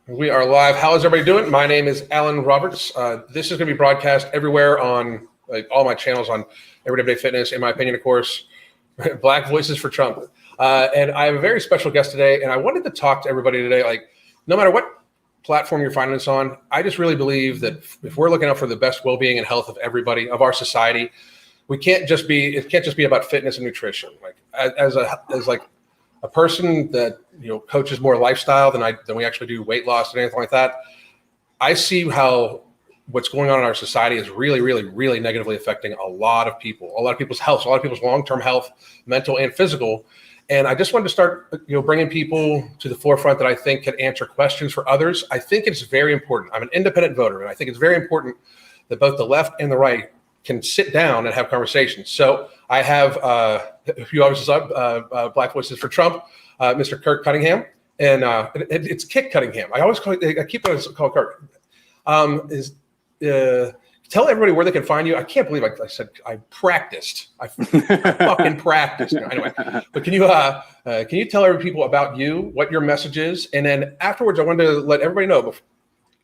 We are live. How is everybody doing? My name is Alan Roberts. This is going to be broadcast everywhere on all my channels on Everyday Fitness. In my opinion, of course, Black Voices for Trump. And I have a very special guest today, and I wanted to talk to everybody today. Like, no matter what platform you're finding this on, I just really believe that if we're looking out for the best well-being and health of everybody, of our society, it can't just be about fitness and nutrition. Like, as a person that coaches more lifestyle than we actually do weight loss and anything like that, I see how what's going on in our society is really, really, really negatively affecting a lot of people's health, a lot of people's long-term health, mental and physical. And I just wanted to start, bringing people to the forefront that I think can answer questions for others. I think it's very important. I'm an independent voter, and I think it's very important that both the left and the right can sit down and have conversations. So I have, if you obviously saw, Black Voices for Trump, Mr. Kirk Cunningham, and it's Kick Cunningham. I keep on calling Kirk. Tell everybody where they can find you. I can't believe I said I practiced. I fucking practiced. Anyway, but can you tell every people about you, what your message is, and then afterwards, I wanted to let everybody know.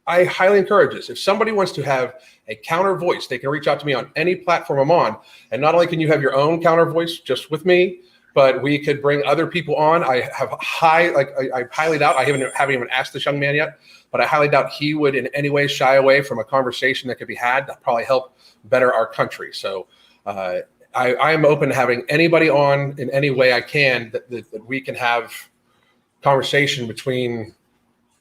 I highly encourage this. If somebody wants to have a counter voice, they can reach out to me on any platform I'm on. And not only can you have your own counter voice just with me, but we could bring other people on. I highly doubt, I haven't even asked this young man yet, but I highly doubt he would in any way shy away from a conversation that could be had that probably help better our country. So I am open to having anybody on in any way I can that we can have conversation between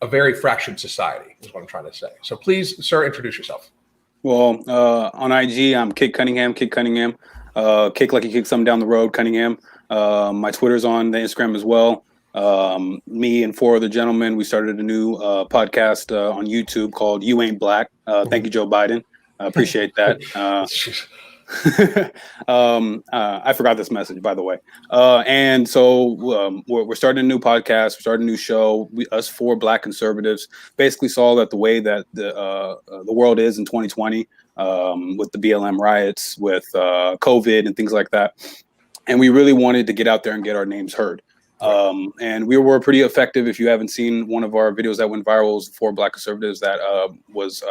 a very fractured society is what I'm trying to say. So please, sir, introduce yourself. Well, on IG, I'm Kick Cunningham. Kick like you kick something down the road, Cunningham. My Twitter's on the Instagram as well. Me and four other gentlemen, we started a new podcast on YouTube called You Ain't Black. Thank you, Joe Biden. I appreciate that. I forgot this message, by the way. And so we're starting a new podcast. We're starting a new show. Us four Black conservatives basically saw that the way that the world is in 2020 with the BLM riots, with COVID and things like that. And we really wanted to get out there and get our names heard. And we were pretty effective. If you haven't seen one of our videos that went viral, it was four Black conservatives that was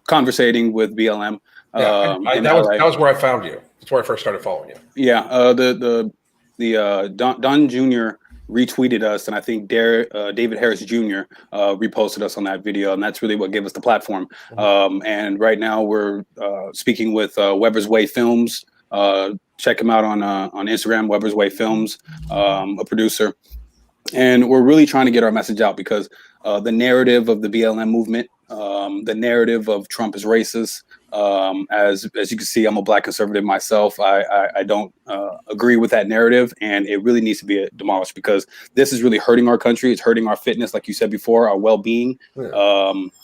conversating with BLM. That was where I found you. That's where I first started following you. Yeah, Don Jr. retweeted us, and I think David Harris Jr. Reposted us on that video, and that's really what gave us the platform. And right now we're speaking with Weber's Way Films. Check him out on Instagram, Weber's Way Films, a producer. And we're really trying to get our message out because the narrative of the BLM movement, the narrative of Trump is racist. As you can see, I'm a Black conservative myself. I don't agree with that narrative, and it really needs to be demolished because this is really hurting our country. It's hurting our fitness, like you said before, our well-being,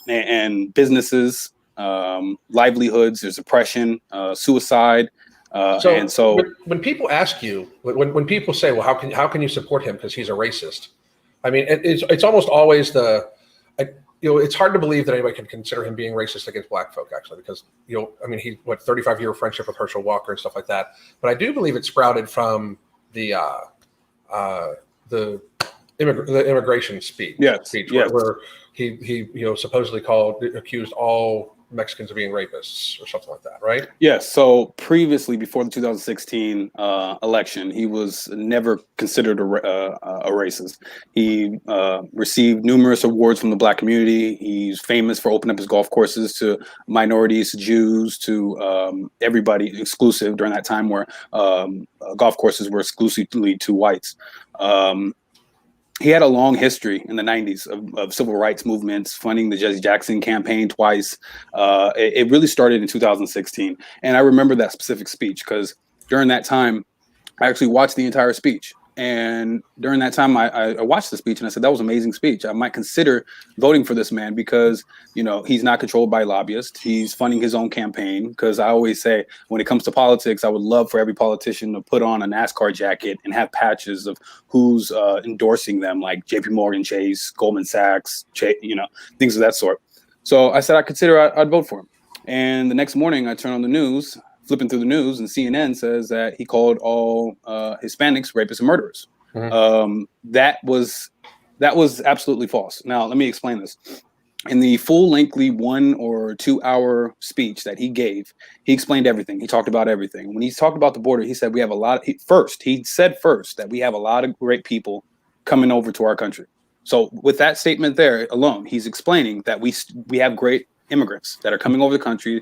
and businesses, livelihoods. There's oppression, suicide. So when people ask you, when people say, well, how can you support him because he's a racist? I mean, it's almost always it's hard to believe that anybody can consider him being racist against Black folk, actually, because, I mean, 35-year friendship with Herschel Walker and stuff like that. But I do believe it sprouted from the immigration speech. Yes. Where he supposedly accused all Mexicans of being rapists or something like that, right? Yes. So previously, before the 2016 election, he was never considered a racist. He received numerous awards from the Black community. He's famous for opening up his golf courses to minorities, to Jews, to everybody, exclusive during that time where golf courses were exclusively to whites. He had a long history in the 90s of civil rights movements, funding the Jesse Jackson campaign twice. It really started in 2016. And I remember that specific speech because during that time, I actually watched the entire speech. And during that time, I watched the speech and I said, that was an amazing speech. I might consider voting for this man because, he's not controlled by lobbyists. He's funding his own campaign. Because I always say, when it comes to politics, I would love for every politician to put on a NASCAR jacket and have patches of who's endorsing them, like JP Morgan Chase, Goldman Sachs, things of that sort. So I said, I'd vote for him. And the next morning I turned on the news, flipping through the news, and CNN says that he called all Hispanics rapists and murderers. Mm-hmm. That was That was absolutely false. Now, let me explain this. In the full lengthy 1 or 2 hour speech that he gave, he explained everything. He talked about everything. When he talked about the border, he said we have a lot. He said first that we have a lot of great people coming over to our country. So with that statement there alone, he's explaining that we have great immigrants that are coming over the country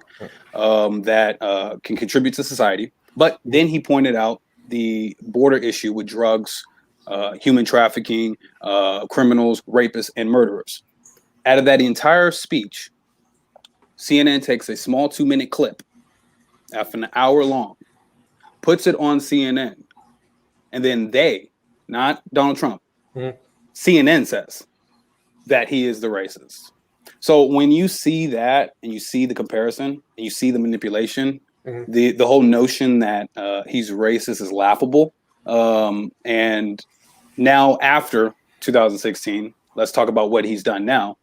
that can contribute to society. But then he pointed out the border issue with drugs, human trafficking, criminals, rapists, and murderers. Out of that entire speech, CNN takes a small 2-minute clip, after an hour long, puts it on CNN, and then they, not Donald Trump, CNN says that he is the racist. So when you see that and you see the comparison and you see the manipulation, the whole notion that he's racist is laughable. And now after 2016, let's talk about what he's done now.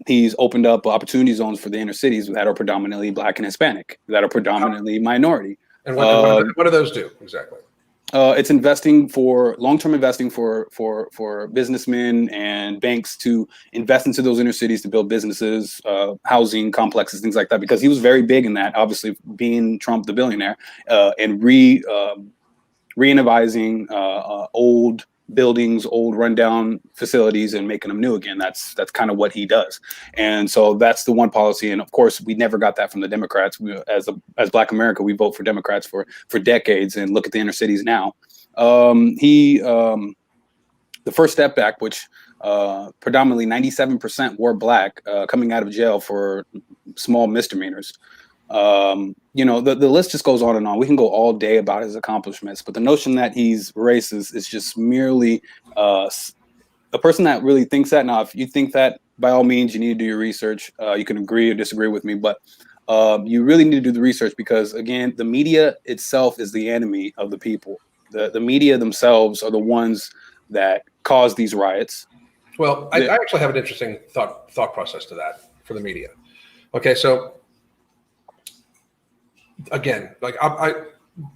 He's opened up opportunity zones for the inner cities that are predominantly Black and Hispanic, that are predominantly minority. And what do those do exactly? It's long-term investing for businessmen and banks to invest into those inner cities to build businesses, housing complexes, things like that. Because he was very big in that, obviously being Trump the billionaire, and re-innovating old buildings, old rundown facilities, and making them new again. That's kind of what he does. And so that's the one policy. And of course, we never got that from the Democrats. As Black America, we vote for Democrats for decades. And look at the inner cities now. The First Step Back, which predominantly 97% were Black, coming out of jail for small misdemeanors. The list just goes on and on. We can go all day about his accomplishments, but the notion that he's racist is just merely a person that really thinks that. Now, if you think that, by all means, you need to do your research. You can agree or disagree with me, but you really need to do the research because, again, the media itself is the enemy of the people. The media themselves are the ones that cause these riots. Well, I actually have an interesting thought process to that for the media. Okay, so again, like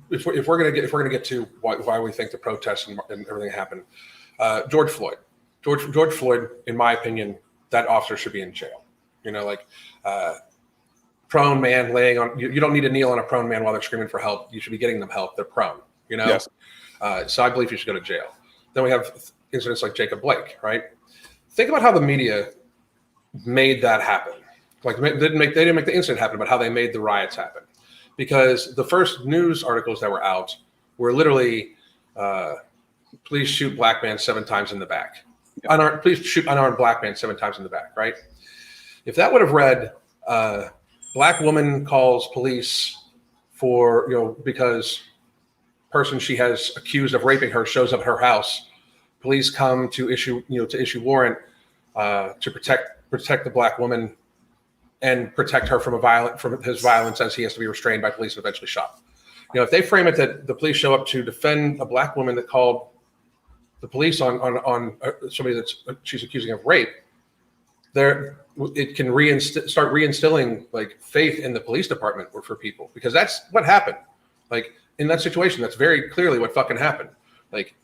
if we're gonna get to why we think the protests and everything happened, George Floyd, in my opinion, that officer should be in jail. Prone man laying on. You don't need to kneel on a prone man while they're screaming for help. You should be getting them help. They're prone. Yes. So I believe you should go to jail. Then we have incidents like Jacob Blake, right? Think about how the media made that happen. Like they didn't make the incident happen, but how they made the riots happen. Because the first news articles that were out were literally, please shoot Black man 7 times in the back. Please shoot unarmed Black man 7 times in the back, right? If that would have read, Black woman calls police for, because person she has accused of raping her shows up at her house, police come to issue warrant to protect the Black woman and protect her from his violence as he has to be restrained by police and eventually shot. If they frame it that the police show up to defend a Black woman that called the police on somebody she's accusing of rape, it can start reinstilling like faith in the police department or for people, because that's what happened. Like in that situation, that's very clearly what fucking happened. Like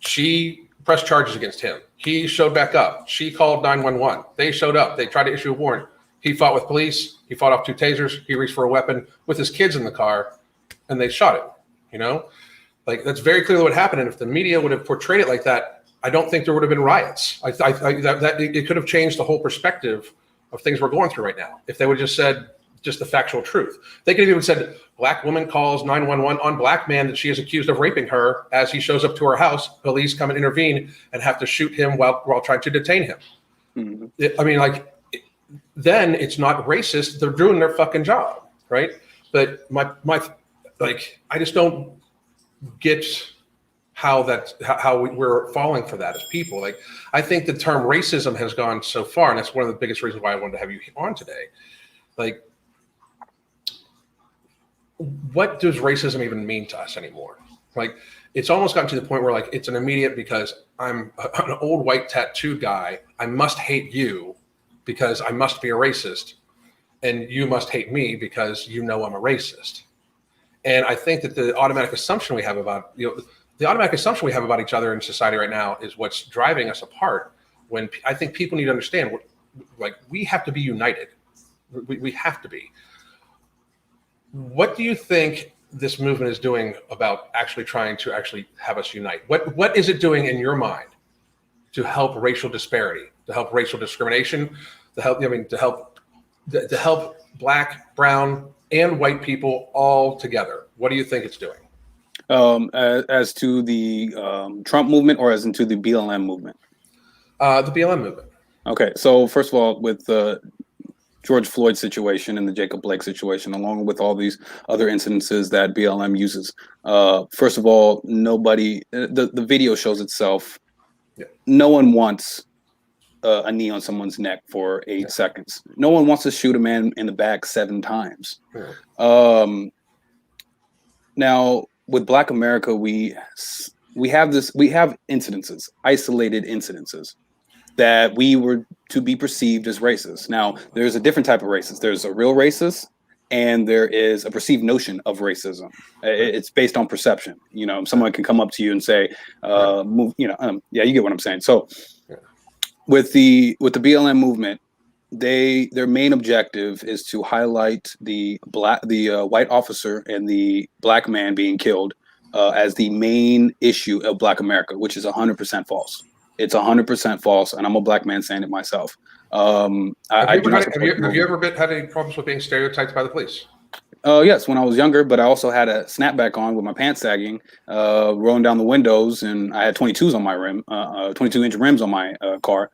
she pressed charges against him. He showed back up. She called 911. They showed up. They tried to issue a warrant. He fought with police. He fought off 2 tasers. He reached for a weapon with his kids in the car, and they shot him. Like that's very clearly what happened. And if the media would have portrayed it like that, I don't think there would have been riots. It could have changed the whole perspective of things we're going through right now. If they would have just said just the factual truth, they could have even said Black woman calls 911 on Black man that she is accused of raping her. As he shows up to her house, police come and intervene and have to shoot him while trying to detain him. Mm-hmm. Then it's not racist. They're doing their fucking job, right? But I just don't get how we're falling for that as people. Like, I think the term racism has gone so far, and that's one of the biggest reasons why I wanted to have you on today. Like, what does racism even mean to us anymore? Like, it's almost gotten to the point where like it's an immediate, because I'm an old white tattooed guy, I must hate you because I must be a racist, and you must hate me because I'm a racist. And I think that the automatic assumption we have about the automatic assumption we have about each other in society right now is what's driving us apart. When I think people need to understand, like, we have to be united. We have to be. What do you think this movement is doing about actually trying to actually have us unite? What is it doing in your mind to help racial disparity, to help racial discrimination, to help Black, brown, and white people all together? What do you think it's doing? As to the Trump movement, or as into the BLM movement? The BLM movement. Okay, so first of all, with the George Floyd situation and the Jacob Blake situation, along with all these other incidences that BLM uses, first of all, the video shows itself. Yeah. No one wants a knee on someone's neck for 8 seconds. No one wants to shoot a man in the back 7 times. Yeah. Now, with Black America, we have incidences, isolated incidences, that we were to be perceived as racist. Now, there's a different type of racist. There's a real racist, and there is a perceived notion of racism. It's based on perception. You know, someone can come up to you and say, you get what I'm saying. So with the BLM movement, their main objective is to highlight the white officer and the Black man being killed as the main issue of Black America, which is 100% false. It's 100% false, and I'm a Black man saying it myself. Have you ever had any problems with being stereotyped by the police? Yes, when I was younger, but I also had a snapback on with my pants sagging, rolling down the windows, and I had 22s on my rim, 22-inch rims on my car.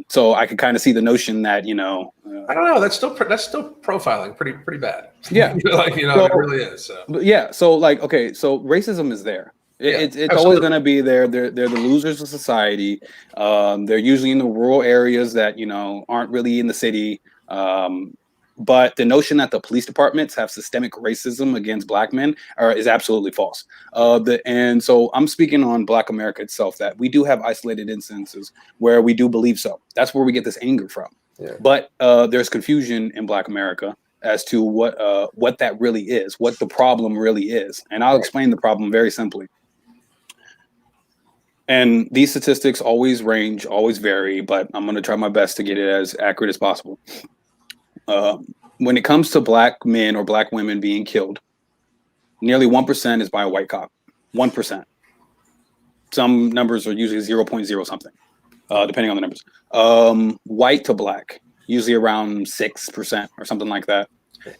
So I could kind of see the notion that, I don't know. That's still profiling, pretty bad. Yeah, it really is. So. But yeah, so okay, so racism is there. It's always going to be there. They're the losers of society. They're usually in the rural areas that aren't really in the city. But the notion that the police departments have systemic racism against Black men is absolutely false. And so I'm speaking on Black America itself, that we do have isolated instances where we do believe so. That's where we get this anger from. Yeah. But there's confusion in Black America as to what that really is, what the problem really is. And I'll explain the problem very simply. And these statistics always range, always vary, but I'm going to try my best to get it as accurate as possible. When it comes to Black men or Black women being killed, nearly 1% is by a white cop. 1%. Some numbers are usually 0.0 something, depending on the numbers. White to Black, usually around 6% or something like that.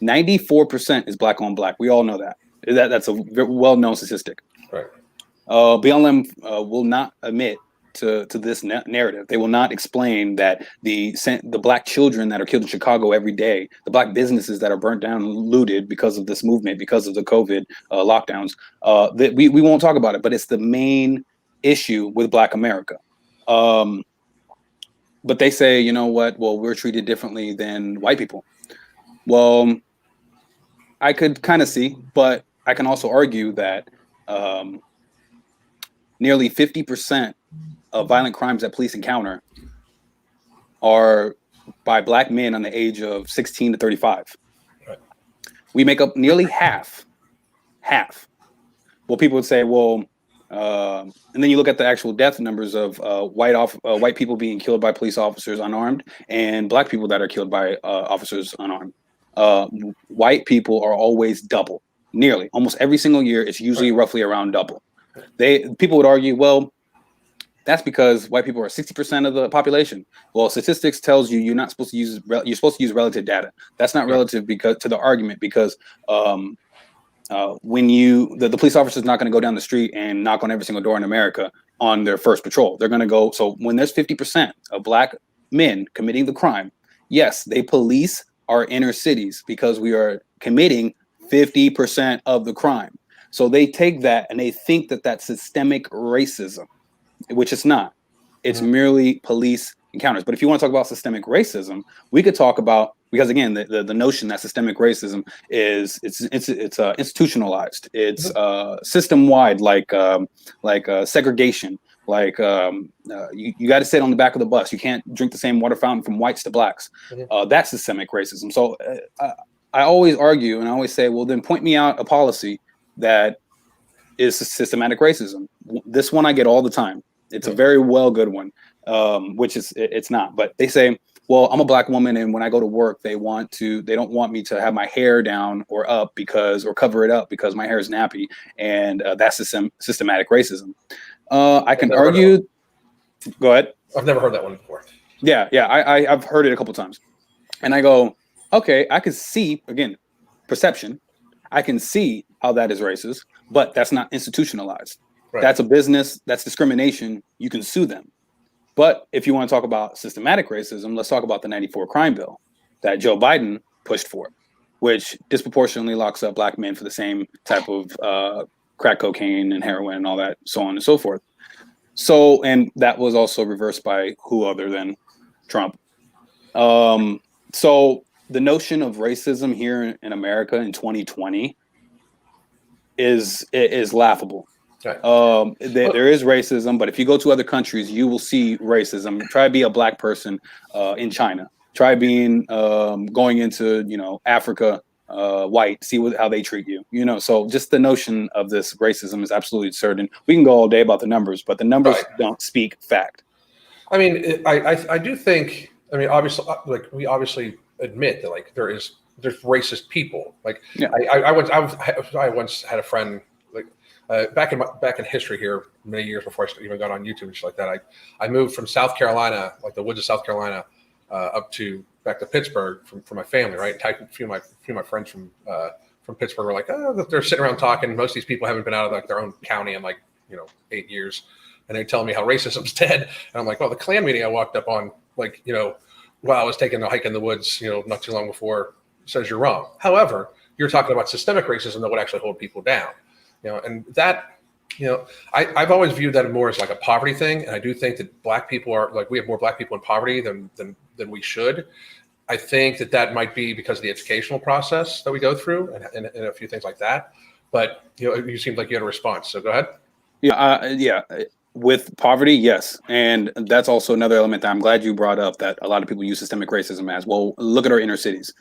94% is Black on Black. We all know that. That's a well-known statistic. Right. BLM will not admit to this narrative. They will not explain that the Black children that are killed in Chicago every day, the Black businesses that are burnt down and looted because of this movement, because of the COVID lockdowns, that we won't talk about it, but it's the main issue with Black America. But they say, you know what? Well, we're treated differently than white people. Well, I could kind of see, but I can also argue that nearly 50% of violent crimes that police encounter are by Black men on the age of 16 to 35. Right. We make up nearly half. Well, people would say, well, and then you look at the actual death numbers of white people being killed by police officers unarmed, and Black people that are killed by officers unarmed. White people are always double, nearly almost every single year. It's usually roughly around double. People would argue, well, that's because white people are 60% of the population. Well, statistics tells you you're supposed to use relative data. That's not relative to the argument, because when the police officer is not going to go down the street and knock on every single door in America on their first patrol. They're going to go. So when there's 50% of Black men committing the crime, yes, they police our inner cities because we are committing 50% of the crime. So they take that and they think that that's systemic racism, which it's not. It's merely police encounters. But if you want to talk about systemic racism, we could talk about, because again, the notion that systemic racism is it's institutionalized. It's system wide, like segregation. Like you got to sit on the back of the bus. You can't drink the same water fountain from whites to Blacks. That's systemic racism. So I always argue and I always say, well, then point me out a policy that is systematic racism. This one I get all the time. It's a very well good one, which it's not. But they say, well, I'm a black woman, and when I go to work, they don't want me to have my hair down or up or cover it up because my hair is nappy, and that's systematic racism. I can argue. Go ahead. I've never heard that one before. Yeah, I've heard it a couple times, and I go, okay, I can see, again, perception. I can see how that is racist, but that's not institutionalized. Right. That's a business. That's discrimination. You can sue them. But if you want to talk about systematic racism, let's talk about the '94 crime bill that Joe Biden pushed for, which disproportionately locks up black men for the same type of crack cocaine and heroin and all that, so on and so forth. So, and that was also reversed by who other than Trump. So the notion of racism here in America in 2020 is laughable. Right. There is racism, but if you go to other countries, you will see racism. Try to be a black person in China. Try being going into Africa, white. See how they treat you. So just the notion of this racism is absolutely absurd. And we can go all day about the numbers, but the numbers don't speak fact. I mean, I do think. I mean, obviously, we obviously admit that there's racist people. I once had a friend back in history here many years before I even got on YouTube and shit like that. I moved from South Carolina, like the woods of South Carolina, back to Pittsburgh for my family. Right, a few of my friends from Pittsburgh were like, oh, they're sitting around talking. Most of these people haven't been out of their own county in 8 years, and they're telling me how racism's dead. And I'm like, well, the Klan meeting I walked up on, while I was taking a hike in the woods, not too long before, says you're wrong. However, you're talking about systemic racism that would actually hold people down, and that, I've always viewed that more as like a poverty thing. And I do think that black people we have more black people in poverty than we should. I think that might be because of the educational process that we go through and a few things like that. But, you seemed like you had a response. So go ahead. Yeah. With poverty, yes. And that's also another element that I'm glad you brought up, that a lot of people use systemic racism as, well, look at our inner cities.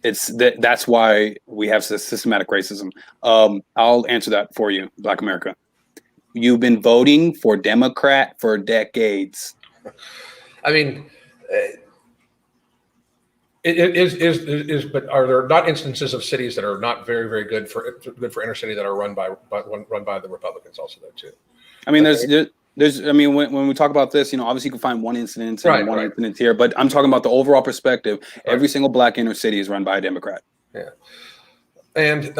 That's why we have systematic racism. I'll answer that for you, Black America. You've been voting for Democrat for decades. I mean, it is, but are there not instances of cities that are not very, very good for inner city that are run by the Republicans also though too? I mean, there's I mean, when we talk about this, obviously you can find one incident and one incident here, but I'm talking about the overall perspective. Right. Every single black inner city is run by a Democrat. Yeah. And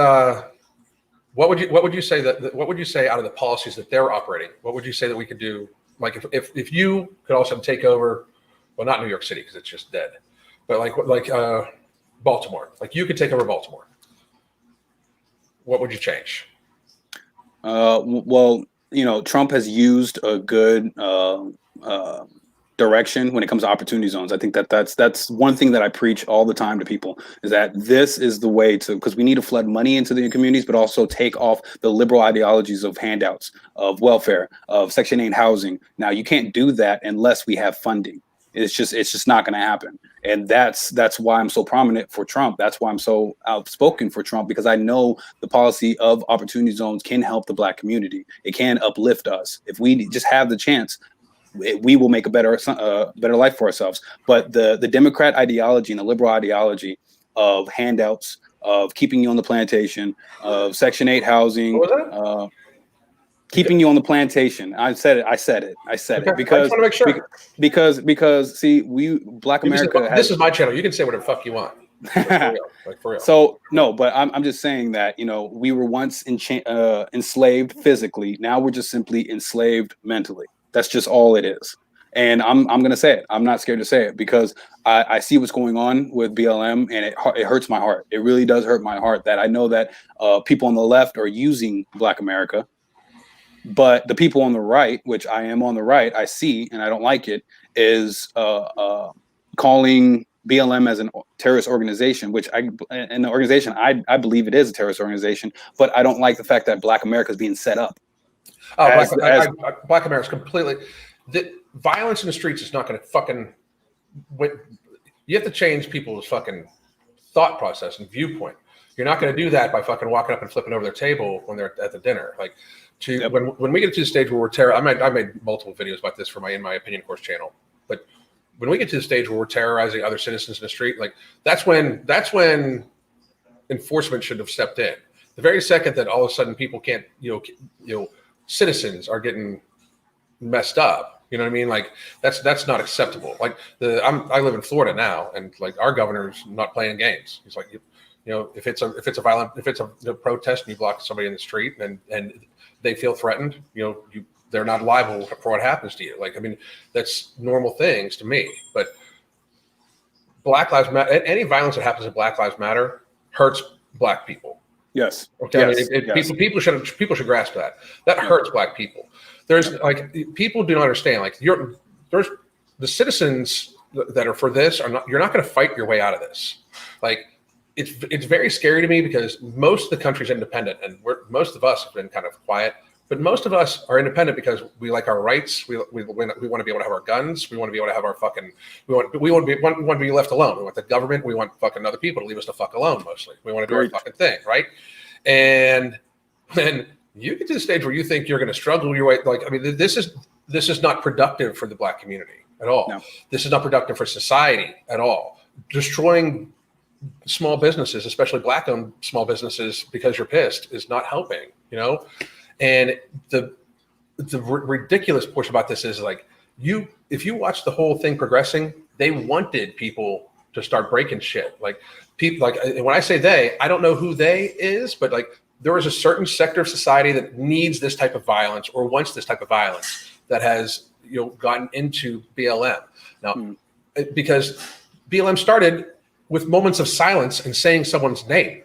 what would you say what would you say out of the policies that they're operating? What would you say that we could do? Like if you could also take over, well, not New York City because it's just dead, but like Baltimore, like you could take over Baltimore. What would you change? Well, Trump has used a good direction when it comes to opportunity zones. I think that's one thing that I preach all the time to people, is that this is the way to, because we need to flood money into the communities, but also take off the liberal ideologies of handouts, of welfare, of Section 8 housing. Now, you can't do that unless we have funding. It's just not going to happen. And that's why I'm so prominent for Trump. That's why I'm so outspoken for Trump, because I know the policy of opportunity zones can help the black community. It can uplift us. If we just have the chance, we will make a better life for ourselves. But the Democrat ideology and the liberal ideology of handouts, of keeping you on the plantation, of Section 8 housing, keeping you on the plantation. I said it because I just want to make sure. Because see, we Black America. This is my channel. You can say whatever the fuck you want. For real. So no, but I'm just saying that we were once enslaved physically. Now we're just simply enslaved mentally. That's just all it is. And I'm gonna say it. I'm not scared to say it, because I see what's going on with BLM, and it hurts my heart. It really does hurt my heart that I know that people on the left are using Black America. But the people on the right, which I am on the right, I see, and I don't like it, is calling BLM as a terrorist organization, an organization, I believe it is a terrorist organization, but I don't like the fact that Black America is being set up. Black America is completely, the violence in the streets is not going to fucking, you have to change people's fucking thought process and viewpoint. You're not going to do that by fucking walking up and flipping over their table when they're at the dinner. Like, to when we get to the stage where we're I made multiple videos about this for my In My Opinion course channel, but when we get to the stage where we're terrorizing other citizens in the street, like that's when enforcement should have stepped in. The very second that all of a sudden people can't, citizens are getting messed up. You know what I mean? Like that's not acceptable. Like I live in Florida now, and like our governor's not playing games. He's like, if it's a protest and you block somebody in the street and they feel threatened, they're not liable for what happens to you. Like, I mean, that's normal things to me. But Black Lives Matter, any violence that happens in Black Lives Matter hurts Black people. Yes. Okay. Yes. I mean, people should grasp that. That hurts Black people. There's like people do not understand. Like there's the citizens that are for this are not. You're not going to fight your way out of this. Like it's very scary to me because most of the country's independent, and most of us have been kind of quiet. But most of us are independent because we like our rights. We want to be able to have our guns. We want to be able to have our fucking. We want to be left alone. We want the government. We want fucking other people to leave us the fuck alone. Mostly, we want to do our fucking thing, right? And then you get to the stage where you think you're going to struggle your way. Like, I mean, this is not productive for the Black community at all. No. This is not productive for society at all. Destroying small businesses, especially Black-owned small businesses, because you're pissed, is not helping. And the ridiculous portion about this is like if you watch the whole thing progressing, they wanted people to start breaking shit. Like people, like when I say they, I don't know who they is, but like there is a certain sector of society that needs this type of violence or wants this type of violence that has gotten into BLM now because BLM started with moments of silence and saying someone's name,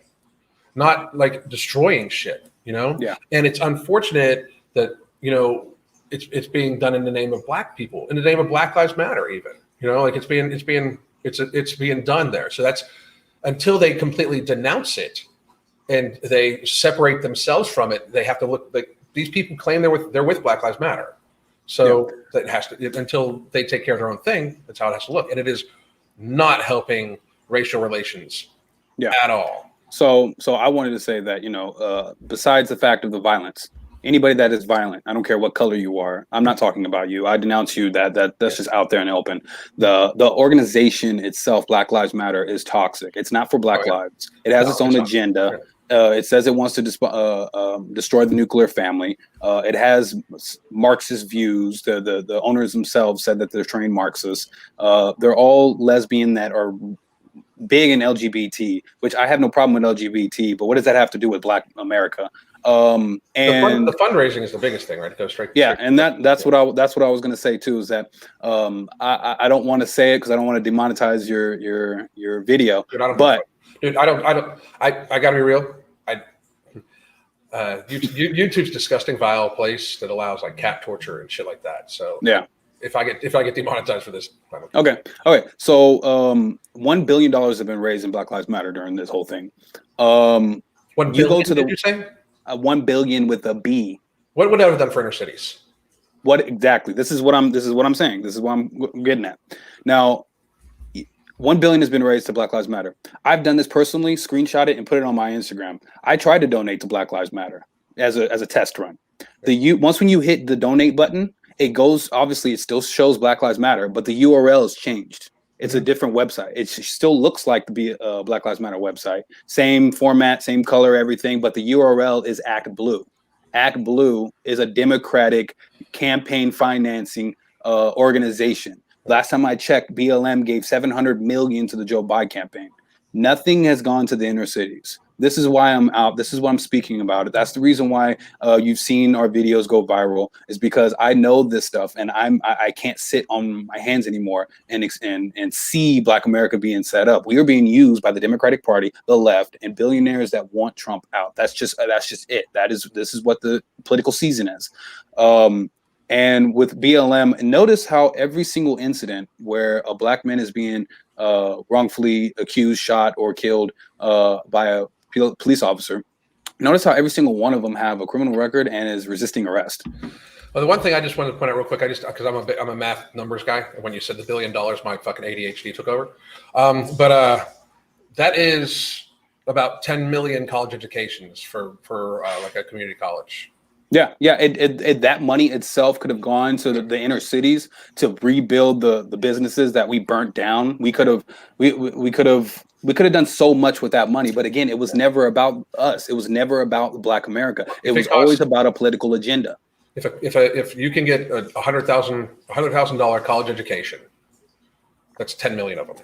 not like destroying shit. Yeah. And it's unfortunate that, it's being done in the name of Black people, in the name of Black Lives Matter, even, like it's being done there. So that's until they completely denounce it and they separate themselves from it. They have to look like these people claim they're with Black Lives Matter. So that has to, until they take care of their own thing, that's how it has to look. And it is not helping racial relations at all. So I wanted to say that, besides the fact of the violence, anybody that is violent, I don't care what color you are, I'm not talking about you. I denounce you. That's just out there in the open. The organization itself, Black Lives Matter, is toxic. It's not for Black lives. It has its own agenda. It says it wants to destroy the nuclear family. It has Marxist views. The owners themselves said that they're trained Marxists. They're all lesbian that are big in LGBT, which I have no problem with LGBT, but what does that have to do with Black America? And the fundraising is the biggest thing, right? It goes straight. And that's what I was going to say too. Is that I don't want to say it because I don't want to demonetize your video. Dude, I gotta be real. YouTube's disgusting, vile place that allows like cat torture and shit like that. So if I get demonetized for this. Okay. So $1 billion have been raised in Black Lives Matter during this whole thing. 1 billion, you go to did you say? 1 billion with a B. What would that have done for inner cities? What exactly? This is what I'm saying. This is what I'm getting at. Now, 1 billion has been raised to Black Lives Matter. I've done this personally, screenshot it and put it on my Instagram. I tried to donate to Black Lives Matter as a test run. Once when you hit the donate button, it goes, obviously it still shows Black Lives Matter, but the URL is changed. It's a different website. It still looks like the Black Lives Matter website. Same format, same color, everything, but the URL is Act Blue. Act Blue is a Democratic campaign financing organization. Last time I checked, BLM gave $700 million to the Joe Biden campaign. Nothing has gone to the inner cities. This is why I'm out. This is why I'm speaking about it. That's the reason why you've seen our videos go viral, is because I know this stuff and I can't sit on my hands anymore and see Black America being set up. We are being used by the Democratic Party, the left, and billionaires that want Trump out. That's just it. This is what the political season is. And with BLM, notice how every single incident where a Black man is being wrongfully accused, shot, or killed by a police officer, notice how every single one of them have a criminal record and is resisting arrest. Well, the one thing I just wanted to point out real quick, because I'm a math numbers guy. When you said the $1 billion, my fucking ADHD took over. But that is about 10 million college educations for like a community college. Yeah, yeah. That money itself could have gone to the inner cities to rebuild the businesses that we burnt down. We could have done so much with that money. But again, it was never about us. It was never about Black America. It If it was always costs, about a political agenda. if you can get a $100,000 college education, that's 10 million of them.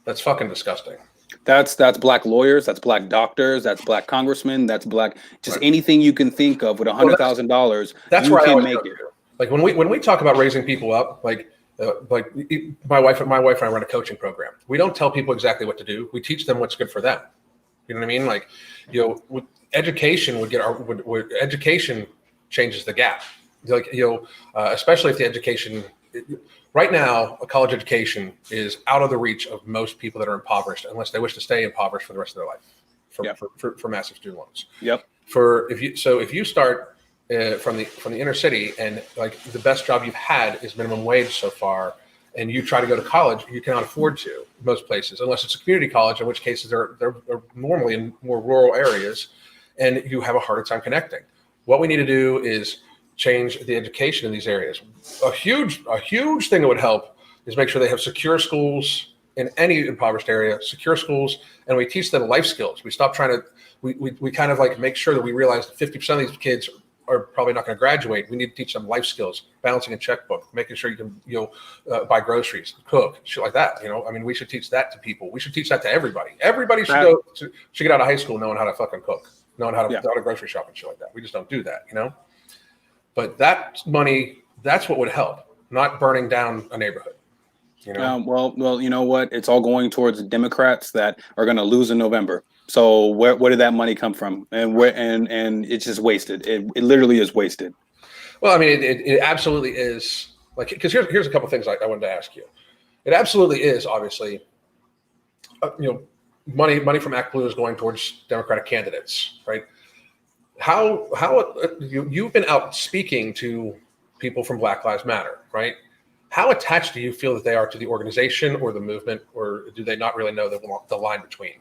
That's fucking disgusting. That's Black lawyers, that's Black doctors, that's Black congressmen, that's Black just Right. anything you can think of with $100,000. That's You where I can always make go it. to. Like when we talk about raising people up, like my wife and I run a coaching program. We don't tell people exactly what to do. We teach them what's good for them. You know what I mean? Like, education education changes the gap. Like, especially if the education right now, a college education is out of the reach of most people that are impoverished, unless they wish to stay impoverished for the rest of their life for massive student loans. Yep. If you start from the inner city, and like the best job you've had is minimum wage so far, and you try to go to college, you cannot afford to most places, unless it's a community college, in which cases they're normally in more rural areas, and you have a harder time connecting. What we need to do is change the education in these areas. A huge thing that would help is make sure they have secure schools in any impoverished area, secure schools, and we teach them life skills. We stop trying to, we kind of like make sure that we realize that 50% of these kids are probably not going to graduate. We need to teach them life skills, balancing a checkbook, making sure you can, buy groceries, cook, shit like that. I mean, we should teach that to people. We should teach that to everybody. Everybody should get out of high school knowing how to fucking cook, knowing how to grocery shop and shit like that. We just don't do that, But that money, that's what would help, not burning down a neighborhood. Well, you know what? It's all going towards the Democrats that are going to lose in November. So where did that money come from? And it's just wasted. It literally is wasted. Well, I mean, it absolutely is. Like, because here's a couple things I wanted to ask you. It absolutely is, obviously, money from Act Blue is going towards Democratic candidates, right? How you've been out speaking to people from Black Lives Matter, right? How attached do you feel that they are to the organization or the movement, or do they not really know the line between?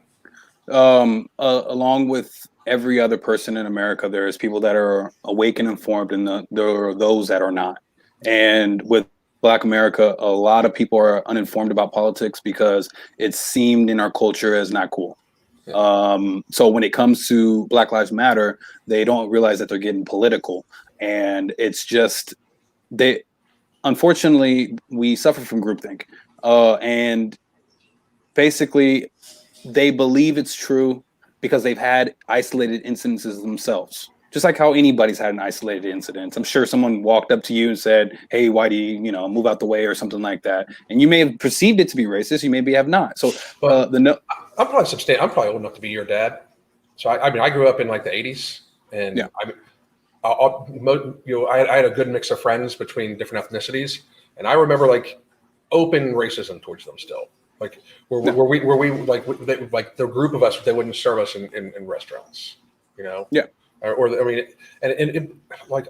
Along with every other person in America, there is people that are awake and informed, and there are those that are not. And with Black America, a lot of people are uninformed about politics because it's seemed in our culture as not cool. So when it comes to Black Lives Matter, they don't realize that they're getting political, and it's just unfortunately, we suffer from groupthink, and basically, they believe it's true because they've had isolated incidences themselves. Just like how anybody's had an isolated incident. I'm sure someone walked up to you and said, "Hey, why do you, move out the way," or something like that. And you may have perceived it to be racist. You maybe have not. So I'm probably old enough to be your dad. So I mean, I grew up in like the '80s, and I had a good mix of friends between different ethnicities, and I remember like open racism towards them still. Like where we like the group of us, they wouldn't serve us in restaurants, Yeah. Or I mean, and like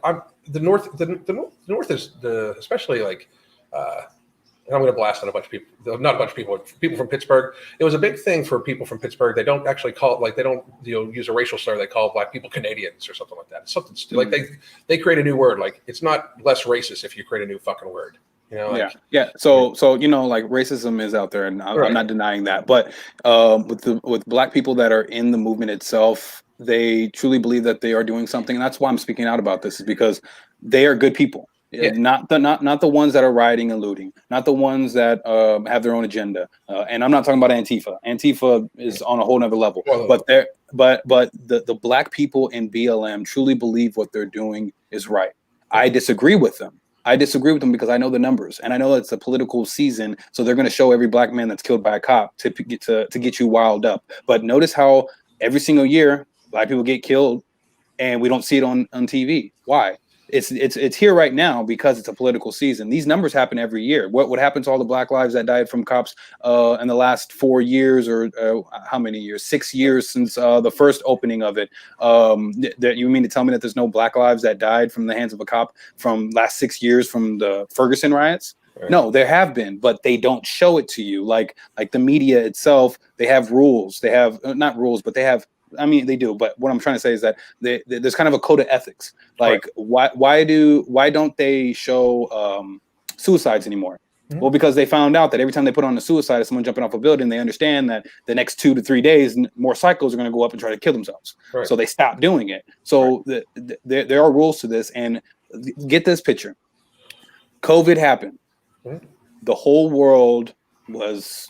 the North is especially like. And I'm going to blast on a bunch of people, not a bunch of people from Pittsburgh. It was a big thing for people from Pittsburgh. They don't actually call it, they don't use a racial slur. They call Black people Canadians or something like that. It's something like they create a new word. Like, it's not less racist if you create a new fucking word. So like racism is out there, and I'm not denying that. But with Black people that are in the movement itself, they truly believe that they are doing something, and that's why I'm speaking out about this, is because they are good people. Yeah. Not the ones that are rioting and looting, not the ones that have their own agenda. And I'm not talking about Antifa. Antifa is on a whole nother level. But the Black people in BLM truly believe what they're doing is right. I disagree with them. Because I know the numbers, and I know it's a political season, so they're going to show every Black man that's killed by a cop to get you riled up. But notice how every single year Black people get killed, and we don't see it on TV. Why? It's here right now because it's a political season. These numbers happen every year. What happened to all the Black lives that died from cops in the last 4 years, or how many years? 6 years since the first opening of it. That you mean to tell me that there's no Black lives that died from the hands of a cop from last 6 years from the Ferguson riots? Right. No, there have been, but they don't show it to you. Like the media itself, they have rules. They have not rules, but they have I mean, they do, but what I'm trying to say is that there's kind of a code of ethics. Like, why don't they show suicides anymore? Mm-hmm. Well, because they found out that every time they put on a suicide of someone jumping off a building, they understand that the next 2 to 3 days, more psychos are going to go up and try to kill themselves. Right. So they stop doing it. So there are rules to this. And get this picture. COVID happened. Mm-hmm. The whole world was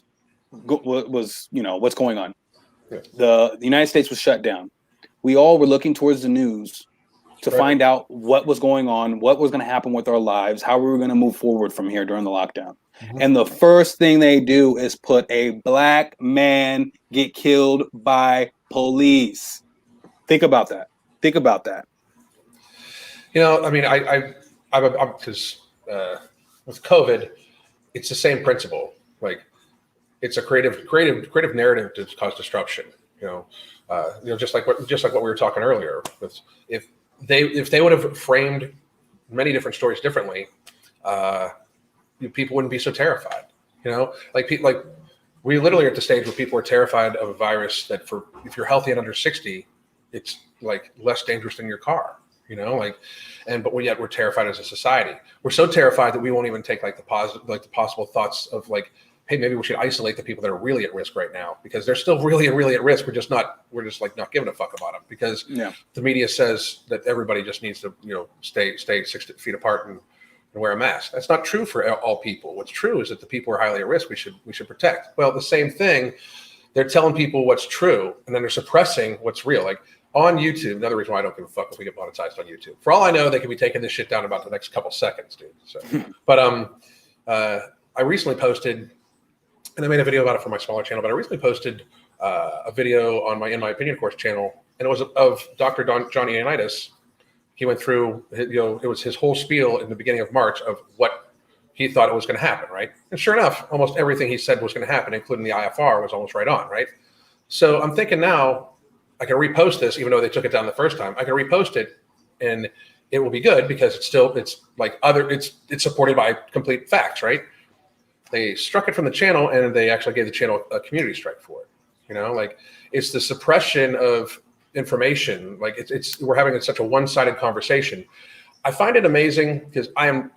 what's going on. Yeah. The United States was shut down. We all were looking towards the news to find out what was going on, what was going to happen with our lives, how we were going to move forward from here during the lockdown. Mm-hmm. And the first thing they do is put a black man get killed by police. Think about that. I mean, I'm because with COVID, it's the same principle. Like, it's a creative narrative to cause disruption. Just like what we were talking earlier. If they would have framed many different stories differently, people wouldn't be so terrified. Like we literally are at the stage where people are terrified of a virus that if you're healthy and under 60, it's like less dangerous than your car. But yet we're terrified as a society. We're so terrified that we won't even take the possible thoughts of hey, maybe we should isolate the people that are really at risk right now, because they're still really at risk. We're just not giving a fuck about them, because the media says that everybody just needs to, stay 6 feet apart and wear a mask. That's not true for all people. What's true is that the people who are highly at risk, we should protect. Well, the same thing, they're telling people what's true, and then they're suppressing what's real. Like on YouTube, another reason why I don't give a fuck if we get monetized on YouTube. For all I know, they could be taking this shit down in about the next couple seconds, dude. So, but I recently posted, and I made a video about it for my smaller channel, but I recently posted a video on my In My Opinion course channel, and it was of Dr. John Ioannidis. He went through, it was his whole spiel in the beginning of March of what he thought it was going to happen, right? And sure enough, almost everything he said was going to happen, including the IFR, was almost right on, right? So I'm thinking now, I can repost this, even though they took it down the first time. I can repost it, and it will be good because it's supported by complete facts, right? They struck it from the channel, and they actually gave the channel a community strike for it. It's the suppression of information. We're having such a one-sided conversation. I find it amazing because I'm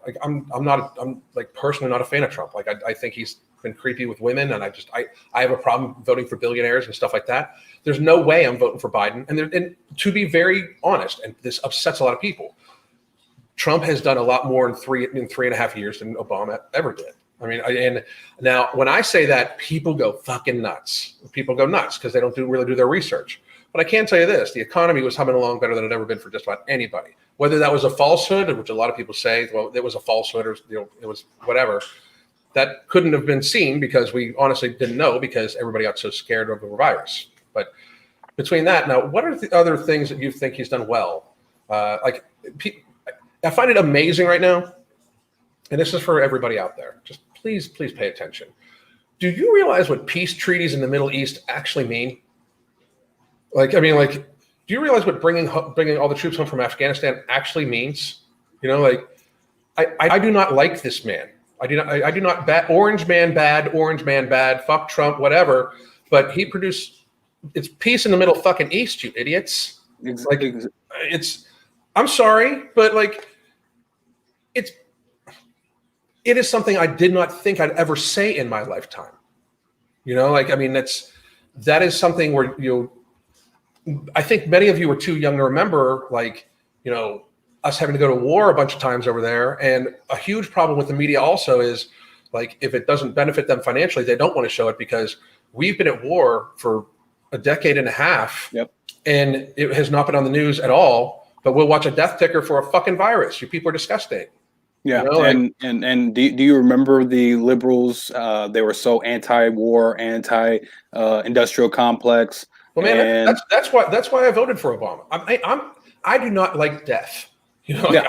personally not a fan of Trump. I think he's been creepy with women, and I have a problem voting for billionaires and stuff like that. There's no way I'm voting for Biden. And to be very honest, and this upsets a lot of people, Trump has done a lot more in 3.5 years than Obama ever did. I mean, and now when I say that, people go fucking nuts. People go nuts because they don't really do their research. But I can tell you this: the economy was humming along better than it ever been for just about anybody. Whether that was a falsehood, which a lot of people say, well, it was a falsehood, or it was whatever. That couldn't have been seen because we honestly didn't know, because everybody got so scared of the virus. But between that, now, what are the other things that you think he's done well? I find it amazing right now, and this is for everybody out there. Just please pay attention. Do you realize what peace treaties in the Middle East actually mean? Do you realize what bringing all the troops home from Afghanistan actually means? I do not like this man. I do not orange man bad, fuck Trump, whatever. But he produced, it's peace in the Middle fucking East, you idiots. Exactly. I'm sorry, but it is something I did not think I'd ever say in my lifetime. That is something where, I think many of you are too young to remember, us having to go to war a bunch of times over there. And a huge problem with the media also is, if it doesn't benefit them financially, they don't want to show it, because we've been at war for a decade and a half. Yep. And it has not been on the news at all, but we'll watch a death ticker for a fucking virus. You people are disgusting. Yeah. And do you remember the liberals? They were so anti-war, anti-industrial complex. Well, man, that's why I voted for Obama. I do not like death. I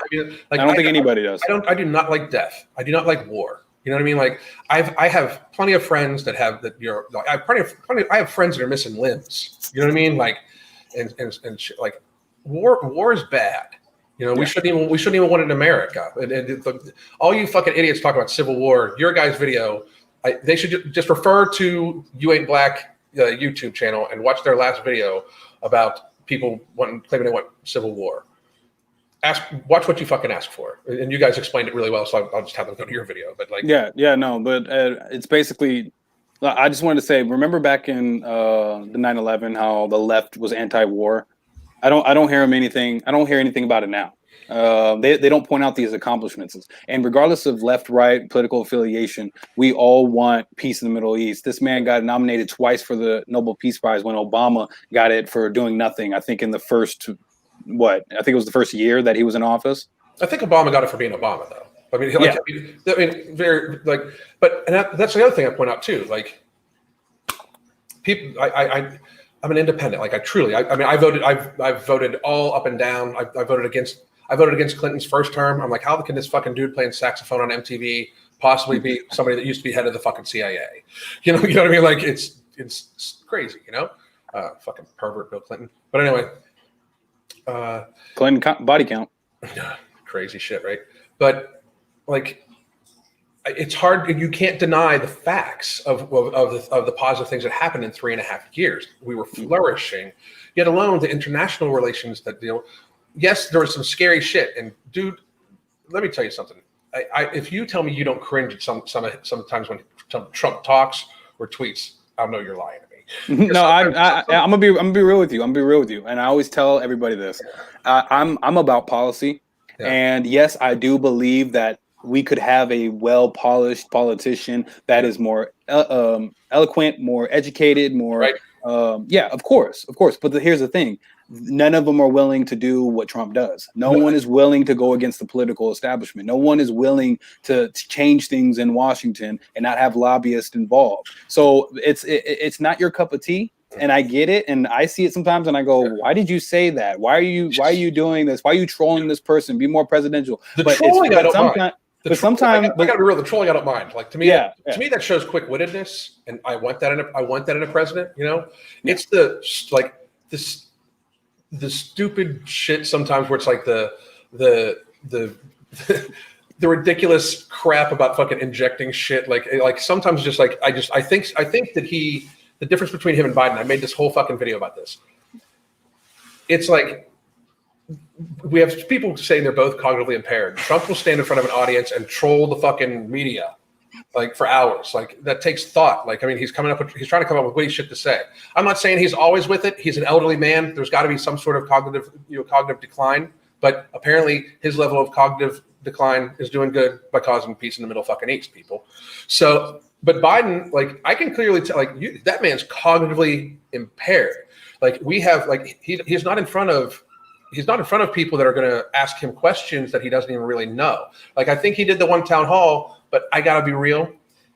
don't think anybody does. I do not like death. I do not like war. You know what I mean? I have plenty of friends that have that. I have friends that are missing limbs. You know what I mean? War is bad. We shouldn't even want it in America. And all you fucking idiots talk about civil war. Your guys' video, they should just refer to You Ain't Black YouTube channel and watch their last video about people claiming they want civil war. Watch what you fucking ask for, and you guys explained it really well. So I'll just have them go to your video. But like, but it's basically. I just wanted to say, remember back in the 9/11, how the left was anti-war. I don't hear anything. I don't hear anything about it now. They don't point out these accomplishments. And regardless of left, right, political affiliation, we all want peace in the Middle East. This man got nominated twice for the Nobel Peace Prize when Obama got it for doing nothing. I think in the first, I think it was the first year that he was in office. I think Obama got it for being Obama, though. I mean, very like, but that's the other thing I point out too. Like, people, I'm an independent. Like, I've voted all up and down. I voted against Clinton's first term. I'm like, how can this fucking dude playing saxophone on MTV possibly be somebody that used to be head of the fucking CIA? You know what I mean? Like, it's crazy, fucking pervert Bill Clinton. But anyway, Clinton body count. Crazy shit, right? But like, it's hard. You can't deny the facts of the positive things that happened in 3.5 years. We were flourishing, yet alone the international relations that deal. Yes, there was some scary shit. And dude, let me tell you something. If you tell me you don't cringe at sometimes when Trump talks or tweets, I'll know you're lying to me. No, I'm gonna be real with you. And I always tell everybody this. I'm about policy, and yes, I do believe that we could have a well-polished politician that is more eloquent, more educated, more. Right. Of course. But here's the thing: none of them are willing to do what Trump does. No one is willing to go against the political establishment. No one is willing to change things in Washington and not have lobbyists involved. So it's not your cup of tea. And I get it, and I see it sometimes, and I go, "Why did you say that? Why are you doing this? Why are you trolling this person? Be more presidential." The trolling, I don't mind. But sometimes I gotta be real. The trolling, I don't mind. Like, to me, that shows quick-wittedness, and I want that in a president. It's the stupid shit sometimes where it's like the ridiculous crap about fucking injecting shit. Like sometimes just like I think that the difference between him and Biden. I made this whole fucking video about this. It's like, we have people saying they're both cognitively impaired. Trump will stand in front of an audience and troll the fucking media, like, for hours. Like, that takes thought. Like, I mean, he's trying to come up with witty shit to say. I'm not saying he's always with it. He's an elderly man. There's got to be some sort of cognitive decline. But apparently, his level of cognitive decline is doing good by causing peace in the Middle fucking East, people. So, but Biden, like, I can clearly tell, like, that man's cognitively impaired. Like, we have, like, he's not in front of people that are going to ask him questions that he doesn't even really know. Like, I think he did the one town hall, but I got to be real.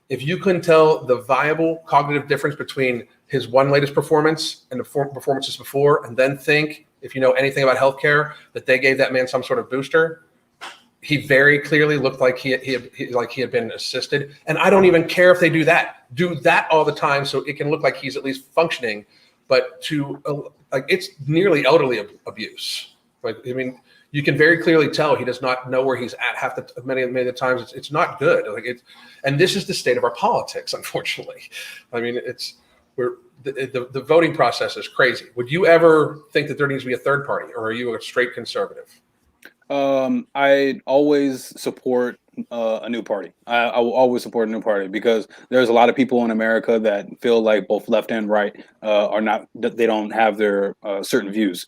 If you couldn't tell the viable cognitive difference between his one latest performance and the performances before, and then think, if you know anything about healthcare, that they gave that man some sort of booster, he very clearly looked like he had been assisted. And I don't even care if they do that all the time, so it can look like he's at least functioning. But it's nearly elderly abuse. Like, I mean, you can very clearly tell he does not know where he's at many of the times. It's not good. And this is the state of our politics, unfortunately. I mean, the voting process is crazy. Would you ever think that there needs to be a third party, or are you a straight conservative? I always support a new party. I will always support a new party, because there's a lot of people in America that feel like both left and right they don't have their certain views.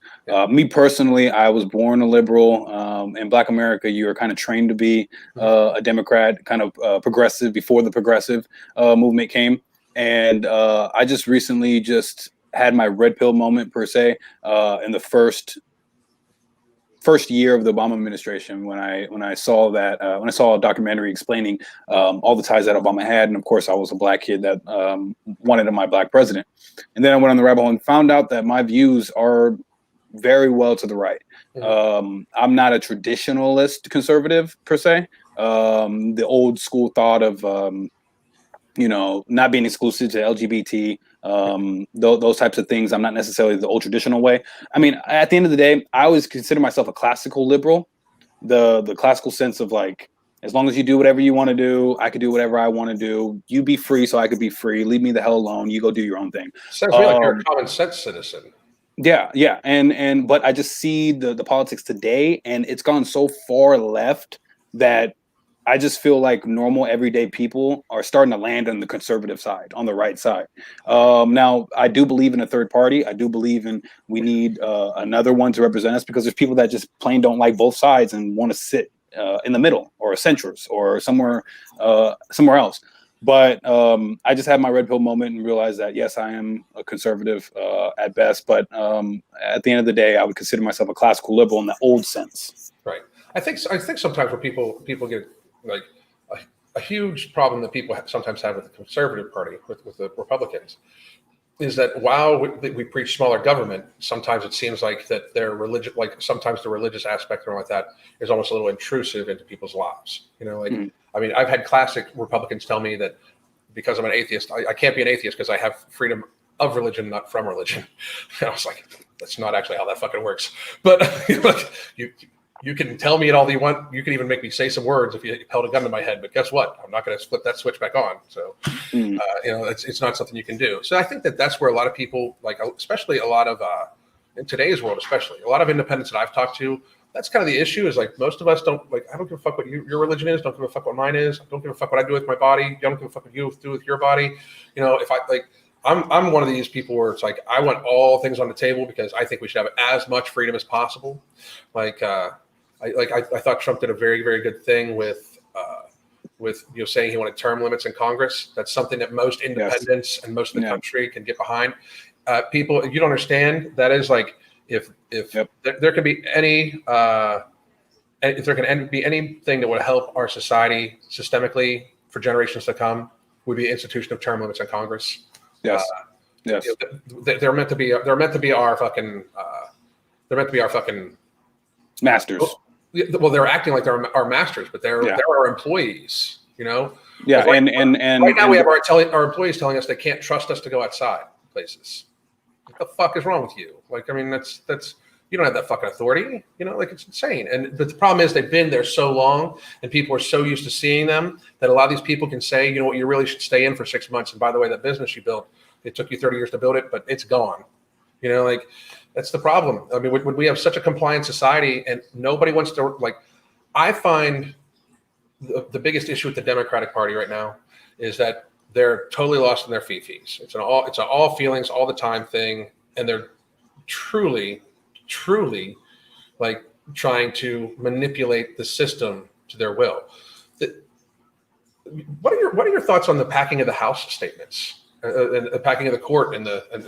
Me personally, I was born a liberal. In Black America, you are kind of trained to be a Democrat, kind of progressive before the progressive movement came. And I just recently had my red pill moment, per se, in the first year of the Obama administration, when I saw a documentary explaining all the ties that Obama had, and of course I was a black kid that wanted my black president, and then I went on the rabbit hole and found out that my views are very well to the right. I'm not a traditionalist conservative per se. The old school thought of not being exclusive to LGBT, those types of things. I'm not necessarily the old traditional way. I mean, at the end of the day, I always consider myself a classical liberal, the classical sense of, like, as long as you do whatever you want to do, I could do whatever I want to do. You be free so I could be free. Leave me the hell alone. You go do your own thing. Sounds to me like you're a common sense citizen. Yeah, and but I just see the politics today, and it's gone so far left that I just feel like normal everyday people are starting to land on the conservative side, on the right side. Now, I do believe in a third party. I do believe in we need another one to represent us, because there's people that just plain don't like both sides and want to sit in the middle or a centrist or somewhere else. But I just had my red pill moment and realized that yes, I am a conservative at best, but at the end of the day, I would consider myself a classical liberal in the old sense. Right. I think sometimes when people get like a huge problem that people sometimes have with the conservative party, with the Republicans, is that while we preach smaller government, sometimes it seems like that their religion, like sometimes the religious aspect or like that, is almost a little intrusive into people's lives. I mean, I've had classic Republicans tell me that because I'm an atheist, I can't be an atheist because I have freedom of religion, not from religion. And I was like, that's not actually how that fucking works. But like, you can tell me it all you want. You can even make me say some words if you held a gun to my head. But guess what? I'm not going to flip that switch back on. So, it's not something you can do. So I think that's where a lot of people, like, especially a lot of, in today's world, especially a lot of independents that I've talked to, that's kind of the issue, is like most of us don't, like, I don't give a fuck what your religion is. Don't give a fuck what mine is. Don't give a fuck what I do with my body. I don't give a fuck what you do with your body. If I like, I'm one of these people where it's like, I want all things on the table because I think we should have as much freedom as possible. Like, I thought Trump did a very, very good thing with saying he wanted term limits in Congress. That's something that most independents and most of the country can get behind. People, you don't understand, that is like, if there can be if there can be anything that would help our society systemically for generations to come, would be the institution of term limits in Congress. Yes. They're meant to be our fucking masters. Well, they're acting like they're our masters, but they're our employees. Yeah, like, and right now we have our employees telling us they can't trust us to go outside places. What the fuck is wrong with you? Like, I mean, that's you don't have that fucking authority. Like, it's insane. And the problem is they've been there so long, and people are so used to seeing them that a lot of these people can say, you know what, you really should stay in for 6 months. And by the way, that business you built, it took you 30 years to build it, but it's gone. Like, that's the problem. I mean, when we have such a compliant society and nobody wants to, like, I find the biggest issue with the Democratic Party right now is that they're totally lost in their fifis. It's an all feelings all the time thing, and they're truly like trying to manipulate the system to their will. What are your thoughts on the packing of the House statements and the packing of the court and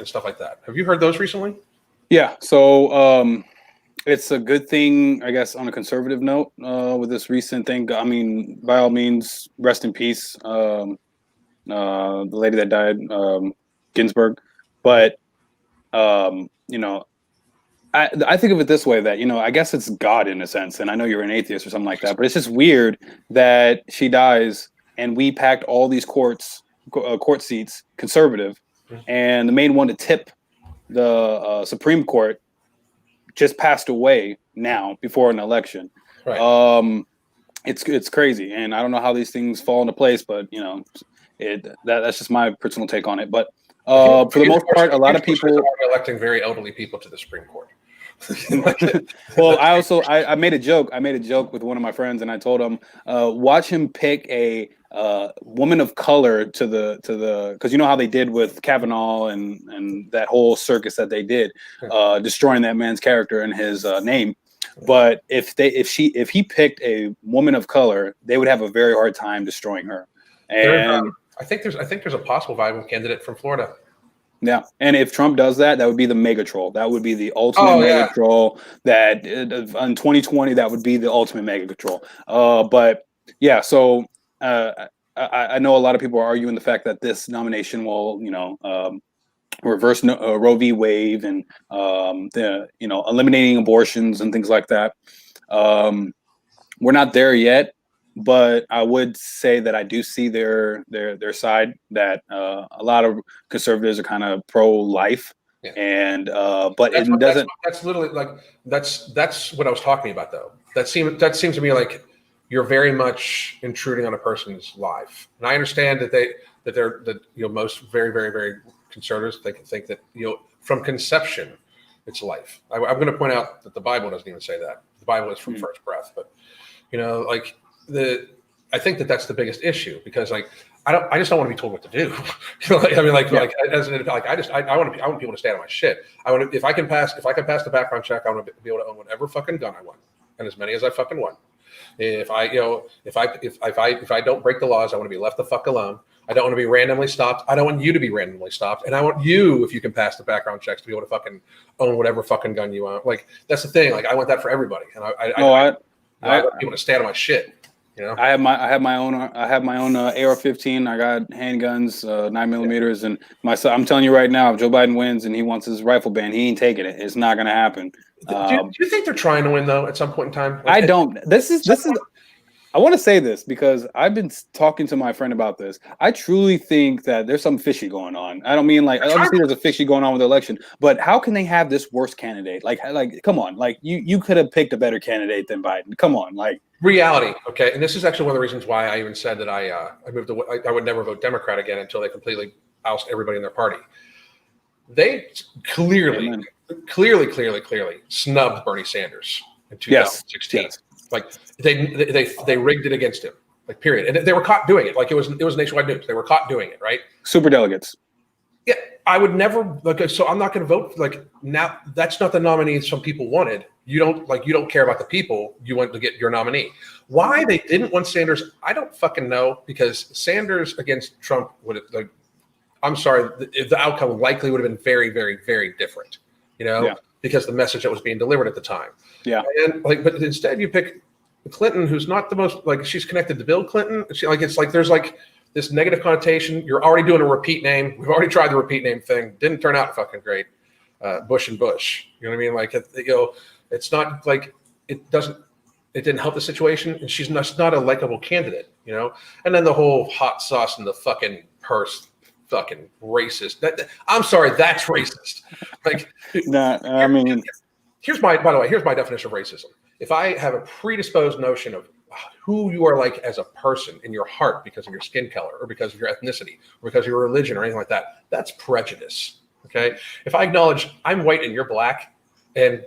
stuff like that? Have you heard those recently? Yeah. So it's a good thing, I guess, on a conservative note with this recent thing. I mean, by all means, rest in peace. The lady that died, Ginsburg. But, I think of it this way, that, I guess it's God in a sense. And I know you're an atheist or something like that, but it's just weird that she dies and we packed all these court seats conservative, and the main one to tip the Supreme Court just passed away now before an election. Right. It's crazy, and I don't know how these things fall into place, but that's just my personal take on it. But for the most part, a lot of people are electing very elderly people to the Supreme Court. Well, I made a joke. I made a joke with one of my friends, and I told him, watch him pick a woman of color to the because you know how they did with Kavanaugh and that whole circus that they did, destroying that man's character and his name. But if he picked a woman of color, they would have a very hard time destroying her. And I think there's a possible viable candidate from Florida. Yeah, and if Trump does that, that would be the mega troll. That would be the ultimate mega troll. That in 2020, that would be the ultimate mega troll. But yeah, so I know a lot of people are arguing the fact that this nomination will, reverse Roe v. Wade and eliminating abortions and things like that. We're not there yet. But I would say that I do see their side, that a lot of conservatives are kind of pro-life, and but it doesn't. That's literally like that's what I was talking about, though. That seems to me like you're very much intruding on a person's life, and I understand that most very, very, very conservatives think that from conception, it's life. I'm going to point out that the Bible doesn't even say that. The Bible is from first breath, but like I think that that's the biggest issue, because like I just don't want to be told what to do. I want people to stay out of my shit. I want to, if I can pass the background check, I want to be able to own whatever fucking gun I want, and as many as I fucking want. If I don't break the laws, I want to be left the fuck alone. I don't want to be randomly stopped. I don't want you to be randomly stopped. And I want you, if you can pass the background checks, to be able to fucking own whatever fucking gun you want. Like, that's the thing. Like, I want that for everybody. And I want people to stay out of my shit. You know? I have my own AR-15. I got handguns, 9mm, and I'm telling you right now, if Joe Biden wins and he wants his rifle ban, he ain't taking it. It's not going to happen. Do you think they're trying to win though at some point in time? Like, I don't. This is. I want to say this because I've been talking to my friend about this. I truly think that there's some fishy going on. I don't mean like obviously there's a fishy going on with the election, but how can they have this worst candidate? Like come on, like you could have picked a better candidate than Biden. Come on, like reality. Okay, and this is actually one of the reasons why I even said that I would never vote Democrat again until they completely oust everybody in their party. They clearly snubbed Bernie Sanders in 2016. Yes. Like they rigged it against him. Like, period. And they were caught doing it. Like, it was nationwide news. They were caught doing it, right? Super delegates. Yeah, I would never so I'm not going to vote. Like, now that's not the nominee some people wanted. You don't care about the people. You want to get your nominee. Why they didn't want Sanders, I don't fucking know, because Sanders against Trump I'm sorry, the outcome likely would have been very, very, very different, because the message that was being delivered at the time. Yeah. And but instead you pick Clinton, who's not the most, she's connected to Bill Clinton. There's this negative connotation. You're already doing a repeat name. We've already tried the repeat name thing. Didn't turn out fucking great. Bush and Bush. You know what I mean? It's not like it didn't help the situation. And she's not a likable candidate, And then the whole hot sauce and the fucking purse. Fucking racist. I'm sorry, that's racist. Here's my definition of racism. If I have a predisposed notion of who you are like as a person in your heart because of your skin color or because of your ethnicity or because of your religion or anything like that, that's prejudice. Okay. If I acknowledge I'm white and you're black, and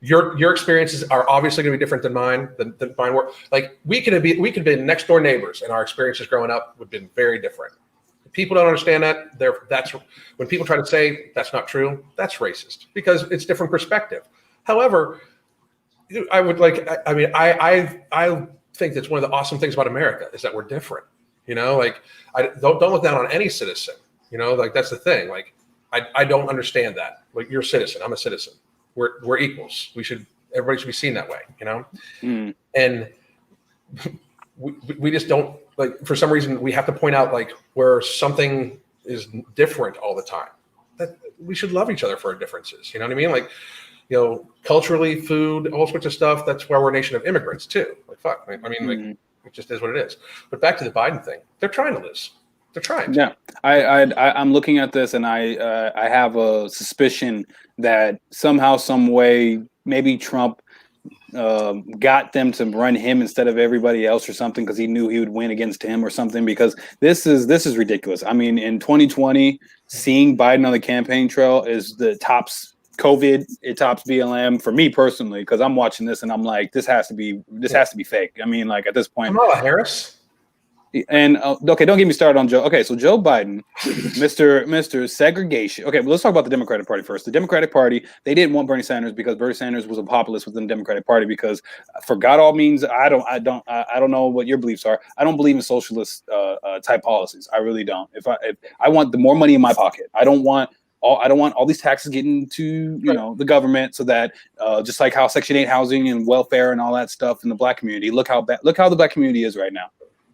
your experiences are obviously going to be different than mine, than mine were. Like, we could have been next door neighbors, and our experiences growing up would have been very different. People don't understand that. That's when people try to say that's not true. That's racist because it's different perspective. However, I think that's one of the awesome things about America is that we're different. I don't look down on any citizen. That's the thing. I don't understand that. Like, you're a citizen. I'm a citizen. We're equals. Everybody should be seen that way. And we just don't. For some reason, we have to point out where something is different all the time. That we should love each other for our differences. You know what I mean? Culturally, food, all sorts of stuff. That's why we're a nation of immigrants too. It just is what it is. But back to the Biden thing, they're trying to lose. They're trying. Yeah, I'm looking at this, and I have a suspicion that somehow, some way, maybe Trump got them to run him instead of everybody else or something, because he knew he would win against him or something, because this is ridiculous. I mean, in 2020, seeing Biden on the campaign trail is the tops COVID, it tops BLM for me personally, because I'm watching this and I'm like, this has to be fake. I mean, at this point, Kamala Harris. And okay, don't get me started on Joe. Okay, so Joe Biden, Mr. Segregation. Okay, well, let's talk about the Democratic Party first. The Democratic Party, they didn't want Bernie Sanders because Bernie Sanders was a populist within the Democratic Party. Because for God all means, I don't know what your beliefs are. I don't believe in socialist type policies. I really don't. If I want the more money in my pocket, I don't want all these taxes getting to the government, so that just like how Section 8 housing and welfare and all that stuff in the Black community. Look how the Black community is right now.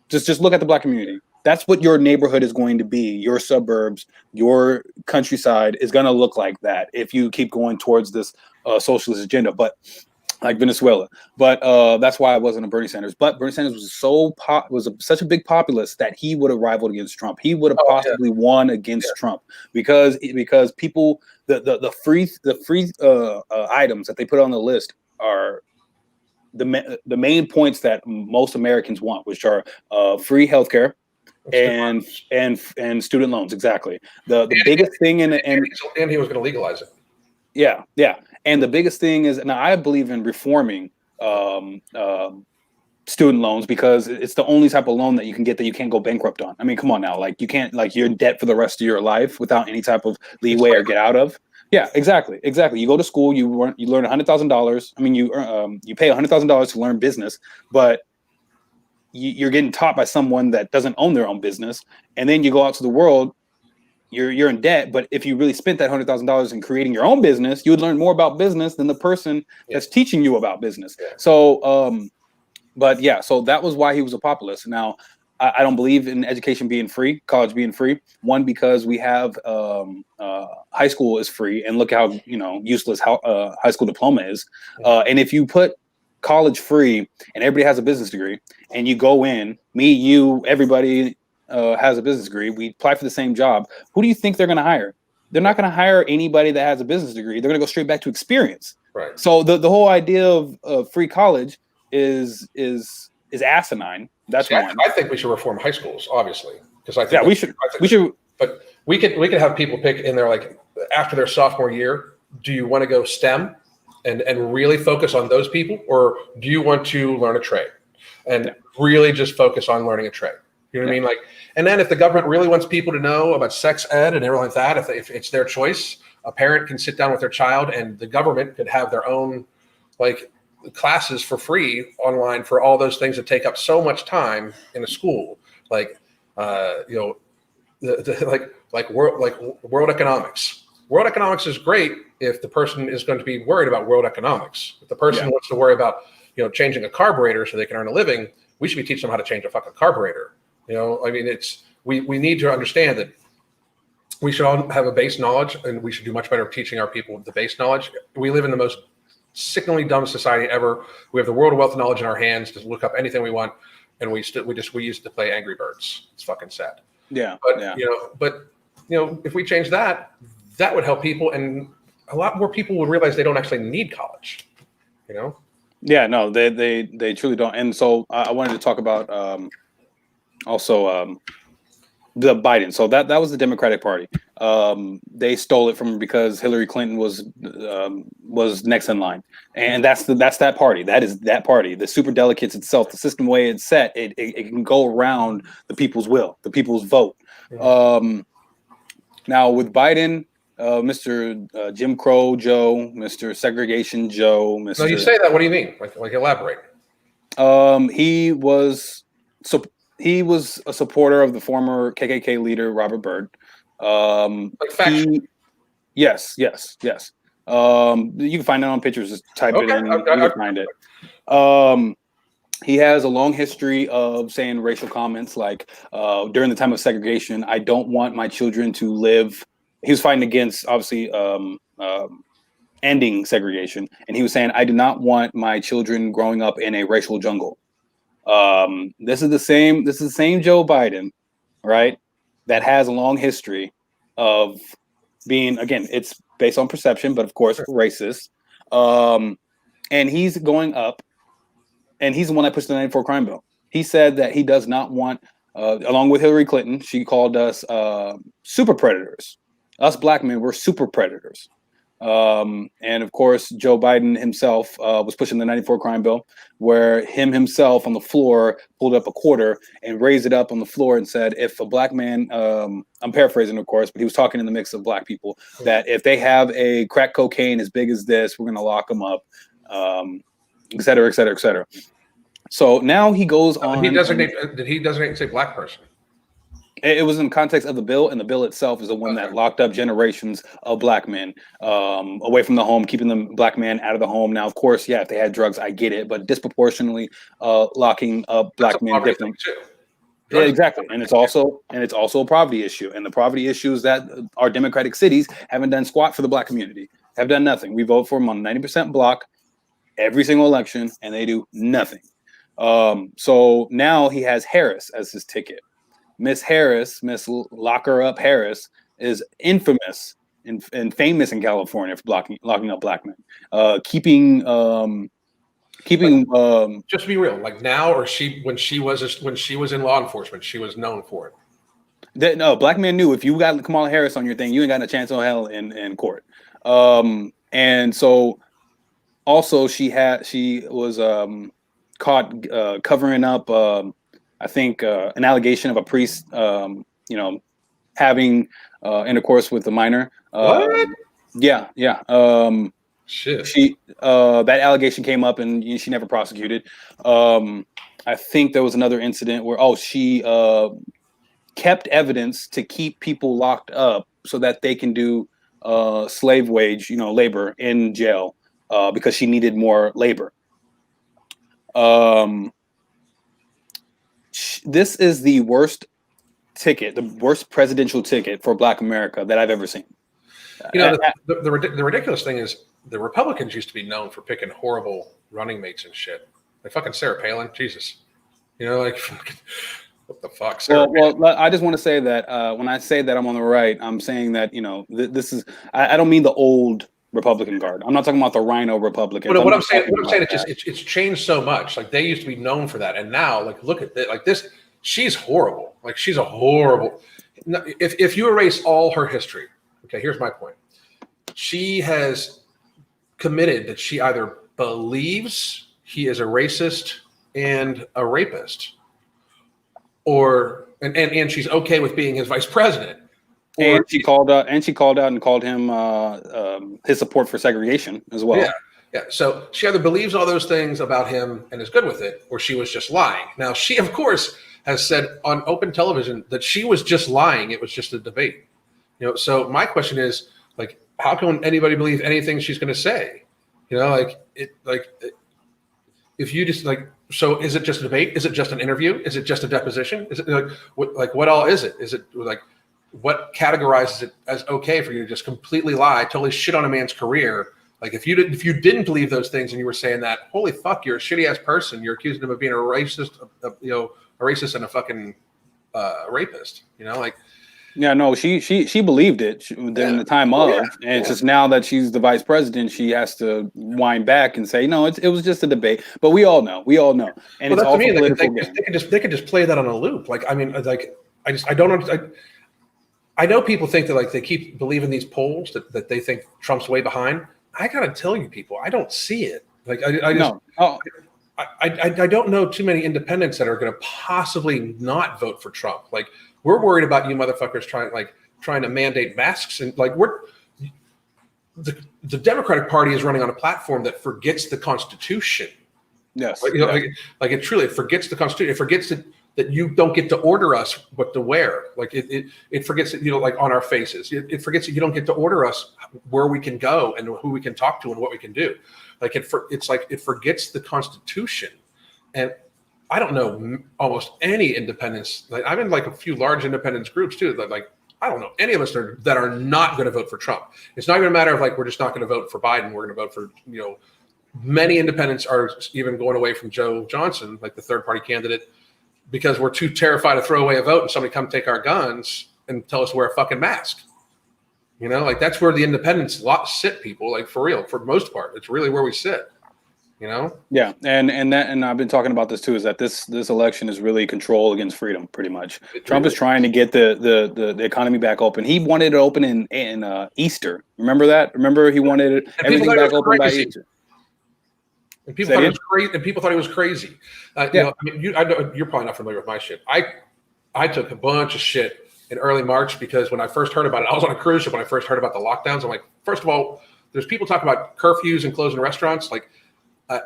Just look at the Black community. That's what your neighborhood is going to be. Your suburbs, your countryside is going to look like that if you keep going towards this socialist agenda. But like Venezuela. But that's why I wasn't a Bernie Sanders. But Bernie Sanders was such a big populist that he would have rivaled against Trump. He would have possibly won against Trump because people the free items that they put on the list are the main points that most Americans want, which are free healthcare and student loans. Exactly. The biggest thing and he was going to legalize it. Yeah. And the biggest thing is, now I believe in reforming student loans because it's the only type of loan that you can get that you can't go bankrupt on. I mean, come on now, like you can't, like you're in debt for the rest of your life without any type of leeway or get out of. Yeah, exactly. You go to school, you learn $100,000. I mean, you pay $100,000 to learn business, but you're getting taught by someone that doesn't own their own business, and then you go out to the world. You're in debt, but if you really spent that $100,000 in creating your own business, you would learn more about business than the person that's teaching you about business. Yeah. So, but yeah, so that was why he was a populist. Now, I don't believe in education being free, college being free. One, because we have high school is free, and look how useless high school diploma is. And if you put college free and everybody has a business degree, and you go in, me, you, everybody has a business degree, we apply for the same job. Who do you think they're going to hire? They're not going to hire anybody that has a business degree. They're going to go straight back to experience. Right. So the whole idea of free college is asinine. That's one. I think we should reform high schools, obviously, because I think we should. But we could have people pick in there, like after their sophomore year. Do you want to go STEM and really focus on those people, or do you want to learn a trade and really just focus on learning a trade? You know what I mean? Like, and then if the government really wants people to know about sex ed and everything like that, if it's their choice, a parent can sit down with their child, and the government could have their own like classes for free online for all those things that take up so much time in a school, like world economics. World economics is great if the person is going to be worried about world economics. If the person wants to worry about changing a carburetor so they can earn a living, we should be teaching them how to change a fucking carburetor. I mean, we need to understand that we should all have a base knowledge, and we should do much better teaching our people the base knowledge. We live in the most sickeningly dumb society ever. We have the world of wealth and knowledge in our hands to look up anything we want, and we use it to play Angry Birds. It's fucking sad. Yeah. But if we change that, that would help people, and a lot more people would realize they don't actually need college. Yeah, no, they truly don't. And so I wanted to talk about also the Biden. So that was the Democratic Party. They stole it from because Hillary Clinton was next in line, and that's that party. That is that party. The super delegates itself, the system way it's set, it can go around the people's will, the people's vote. Yeah. Now with Biden, Mr. Jim Crow Joe, Mr. Segregation Joe, Mr. No, you say that. What do you mean? Like elaborate. He was a supporter of the former KKK leader Robert Byrd. Like faction. Yes. You can find it on pictures. Just type it in. You can find it. He has a long history of saying racial comments like during the time of segregation, I don't want my children to live. He was fighting against, obviously, ending segregation. And he was saying, I do not want my children growing up in a racial jungle. This is the same Joe Biden, right? That has a long history of being, again, it's based on perception, but of course, racist. And he's going up, and he's the one that pushed the 94 crime bill. He said that he does not want, along with Hillary Clinton, she called us super predators. Us black men, we're super predators. And of course, Joe Biden himself was pushing the 94 crime bill, where himself on the floor pulled up a quarter and raised it up on the floor and said, if a black man, I'm paraphrasing, of course, but he was talking in the mix of black people, that if they have a crack cocaine as big as this, we're going to lock them up, et cetera, et cetera, et cetera. So now he goes on. Did he designate and say black person? It was in context of the bill, and the bill itself is the one that locked up generations of black men away from the home, keeping the black man out of the home. Now, of course, if they had drugs, I get it, but disproportionately locking up black men different. Yeah, exactly, and it's also a poverty issue, and the poverty issue is that our democratic cities haven't done squat for the black community, have done nothing. We vote for them on 90% block every single election, and they do nothing. So now he has Harris as his ticket. Miss Harris, Miss Locker Up Harris, is infamous and famous in California for locking up black men, keeping. Just to be real, like now, or when she was in law enforcement, she was known for it. No, black men knew if you got Kamala Harris on your thing, you ain't got a chance on hell in court. And so also she was caught covering up I think an allegation of a priest having intercourse with a minor. What? Yeah. Shit. She that allegation came up and she never prosecuted. I think there was another incident where she kept evidence to keep people locked up so that they can do slave wage, labor in jail because she needed more labor. This is the worst presidential ticket for Black America that I've ever seen. The ridiculous thing is the Republicans used to be known for picking horrible running mates and shit. Like fucking Sarah Palin, Jesus. Like fucking, what the fuck? Well, I just want to say that when I say that I'm on the right, I'm saying that this is. I don't mean the old Republican guard. I'm not talking about the Rhino Republicans. What I'm saying it's changed so much. Like they used to be known for that, and now like look at like this. She's horrible. Like she's a horrible. If you erase all her history, okay. Here's my point. She has committed that she either believes he is a racist and a rapist, or and she's okay with being his vice president. And she called out and called him his support for segregation as well. Yeah. So she either believes all those things about him and is good with it, or she was just lying. Now she, of course, has said on open television that she was just lying. It was just a debate. So my question is, like, how can anybody believe anything she's going to say? If you just so is it just a debate? Is it just an interview? Is it just a deposition? Is it what all is it? Is it like what categorizes it as okay for you to just completely lie, totally shit on a man's career? Like if you didn't believe those things and you were saying that, holy fuck, you're a shitty ass person. You're accusing him of being a racist, a racist and a fucking rapist. Yeah, no, she believed it during the time of, and it's just now that she's the vice president, she has to wind back and say, no, it was just a debate. But we all know, and it's all political game. They could just play that on a loop. Like I mean, like I don't know. I know people think that like they keep believing these polls that they think Trump's way behind. I gotta tell you, people, I don't see it. Like I don't know too many independents that are going to possibly not vote for Trump. Like we're worried about you motherfuckers trying to mandate masks and like the Democratic Party is running on a platform that forgets the Constitution. Yes, like it truly forgets the Constitution. It forgets that you don't get to order us what to wear. Like it forgets that like on our faces. It forgets that you don't get to order us where we can go and who we can talk to and what we can do. Like it's like it forgets the Constitution. And I don't know almost any independents. Like I'm in like a few large independence groups too. That like I don't know any of us that are not going to vote for Trump. It's not going to matter of like we're just not going to vote for Biden. We're going to vote for many independents are even going away from Joe Johnson, like the third party candidate, because we're too terrified to throw away a vote and somebody come take our guns and tell us to wear a fucking mask. Like that's where the independents sit, people, like for real, for the most part. It's really where we sit, Yeah. And I've been talking about this too, is that this election is really control against freedom, pretty much. Trump is trying to get the economy back open. He wanted it open in Easter. Remember that? Remember he wanted everything back open by Easter. And people thought it was crazy. And people thought it was crazy. I mean, you're probably not familiar with my shit. I took a bunch of shit in early March because when I first heard about it, I was on a cruise ship when I first heard about the lockdowns. I'm like, first of all, there's people talking about curfews and closing restaurants. Like,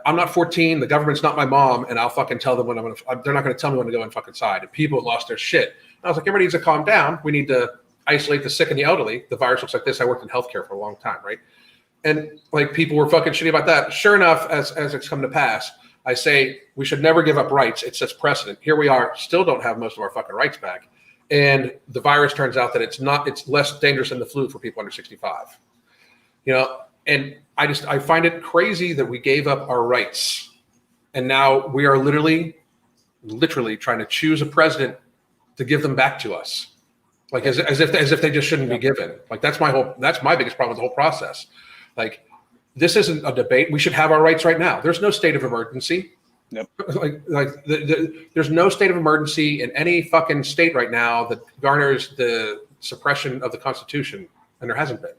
I'm not 14. The government's not my mom, and I'll fucking tell them when they're not going to tell me when to go inside. And people lost their shit. And I was like, everybody needs to calm down. We need to isolate the sick and the elderly. The virus looks like this. I worked in healthcare for a long time, right? And like people were fucking shitty about that. Sure enough, as it's come to pass, I say we should never give up rights. It sets precedent. Here we are, still don't have most of our fucking rights back. And the virus turns out that it's less dangerous than the flu for people under 65. And I find it crazy that we gave up our rights. And now we are literally trying to choose a president to give them back to us. Like as if they just shouldn't be given. Like that's my biggest problem with the whole process. Like this isn't a debate. We should have our rights right now. There's no state of emergency. Yep. There's no state of emergency in any fucking state right now that garners the suppression of the Constitution, and there hasn't been.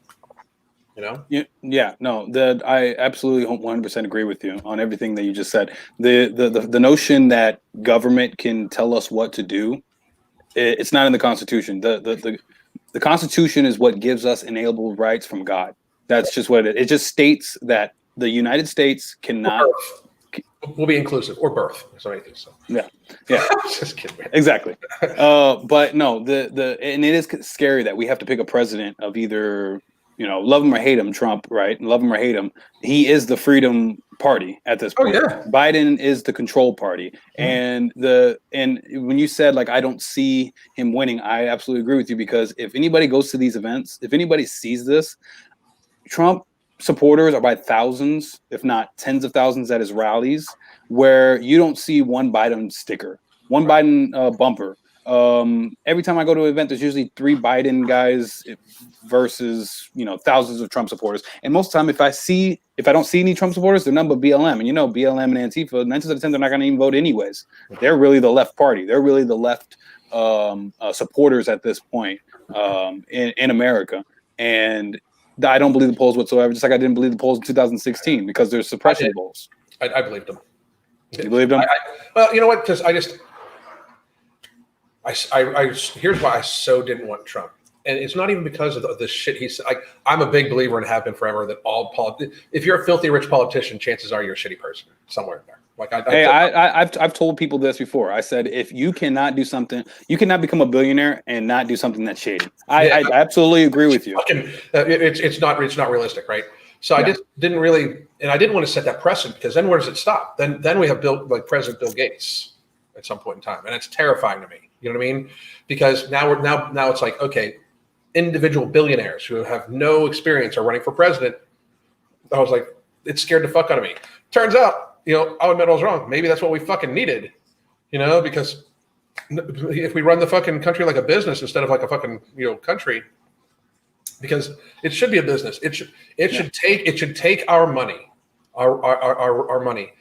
You know? Yeah, no, I absolutely 100% agree with you on everything that you just said. The notion that government can tell us what to do, it's not in the Constitution. The Constitution is what gives us inalienable rights from God. That's just what it is. It just states that the United States cannot. We'll be inclusive, or birth. Somebody thinks so. Yeah. Just kidding, man. Exactly. But no, and it is scary that we have to pick a president of either, love him or hate him, Trump, right? Love him or hate him. He is the freedom party at this point. Oh, yeah. Biden is the control party. And when you said, like, I don't see him winning, I absolutely agree with you, because if anybody goes to these events, if anybody sees this, Trump supporters are by thousands, if not tens of thousands, at his rallies, where you don't see one Biden sticker, one Biden bumper. Every time I go to an event, there's usually 3 Biden guys versus thousands of Trump supporters. And most of the time, if I don't see any Trump supporters, they're none but BLM. And BLM and Antifa, 9 times out of 10, they're not going to even vote anyways. They're really the left party. They're really the left supporters at this point in America. And I don't believe the polls whatsoever, just like I didn't believe the polls in 2016, because there's suppression polls. I believed them. You believed them? Well, you know what? Because here's why I so didn't want Trump. And it's not even because of the shit he said. I'm a big believer and have been forever that if you're a filthy rich politician, chances are you're a shitty person somewhere in there. I've told people this before. I said, if you cannot do something, you cannot become a billionaire and not do something that's shady. I absolutely agree with you. It's not realistic, right? So I just didn't really, and I didn't want to set that precedent, because then where does it stop? Then we have President Bill Gates at some point in time, and it's terrifying to me. You know what I mean? Because now it's like, okay, individual billionaires who have no experience are running for president. I was like, it scared the fuck out of me. Turns out, I'll admit I was wrong. Maybe that's what we fucking needed, because if we run the fucking country like a business instead of like a fucking, country, because it should be a business. It should take our money, our money,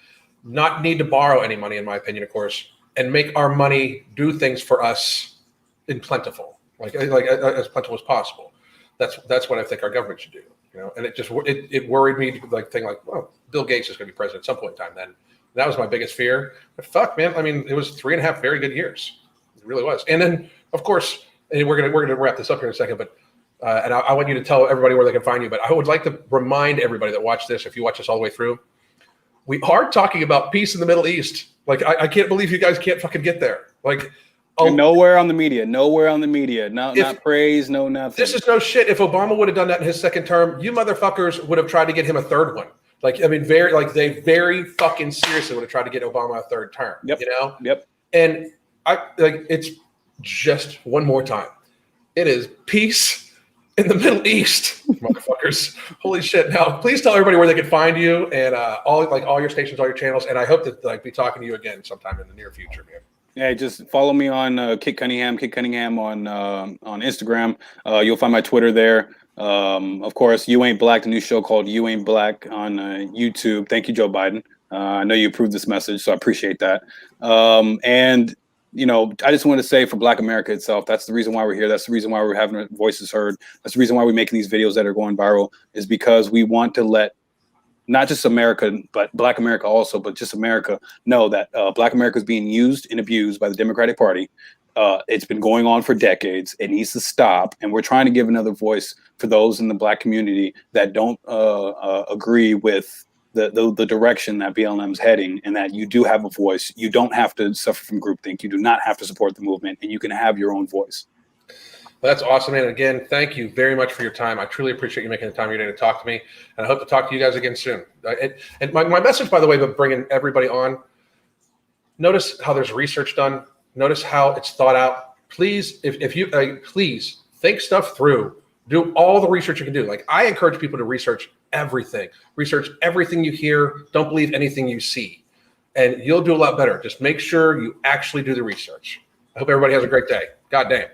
not need to borrow any money, in my opinion, of course, and make our money do things for us in plentiful, like as plentiful as possible. That's what I think our government should do. And it worried me, well, Bill Gates is going to be president at some point in time. Then that was my biggest fear. But fuck, man, I mean, it was 3.5 very good years. It really was. And then, of course, and we're gonna wrap this up here in a second. But and I want you to tell everybody where they can find you. But I would like to remind everybody that watch this, if you watch this all the way through, we are talking about peace in the Middle East. Like, I can't believe you guys can't fucking get there. Like. Nowhere on the media. Not praise, no nothing. This is no shit. If Obama would have done that in his second term, you motherfuckers would have tried to get him a third one. They very fucking seriously would have tried to get Obama a third term. Yep. Yep. And it's just one more time. It is peace in the Middle East, motherfuckers. Holy shit. Now, please tell everybody where they can find you, and all your stations, all your channels. And I hope to be talking to you again sometime in the near future, man. Yeah, just follow me on Kit Cunningham on Instagram. You'll find my Twitter there. Of course, You Ain't Black, the new show called You Ain't Black on YouTube. Thank you, Joe Biden. I know you approved this message, so I appreciate that. And I just want to say, for Black America itself, that's the reason why we're here. That's the reason why we're having our voices heard. That's the reason why we're making these videos that are going viral, is because we want to let not just America, but Black America also, but just America, know that Black America is being used and abused by the Democratic Party. It's been going on for decades. It needs to stop. And we're trying to give another voice for those in the Black community that don't agree with the direction that BLM is heading, and that you do have a voice. You don't have to suffer from groupthink. You do not have to support the movement, and you can have your own voice. That's awesome, man. Again, thank you very much for your time. I truly appreciate you making the time of your day to talk to me, and I hope to talk to you guys again soon. And my message, by the way, of bringing everybody on, notice how there's research done. Notice how it's thought out. Please, if you please think stuff through. Do all the research you can do. Like, I encourage people to research everything. Research everything you hear. Don't believe anything you see, and you'll do a lot better. Just make sure you actually do the research. I hope everybody has a great day. God damn.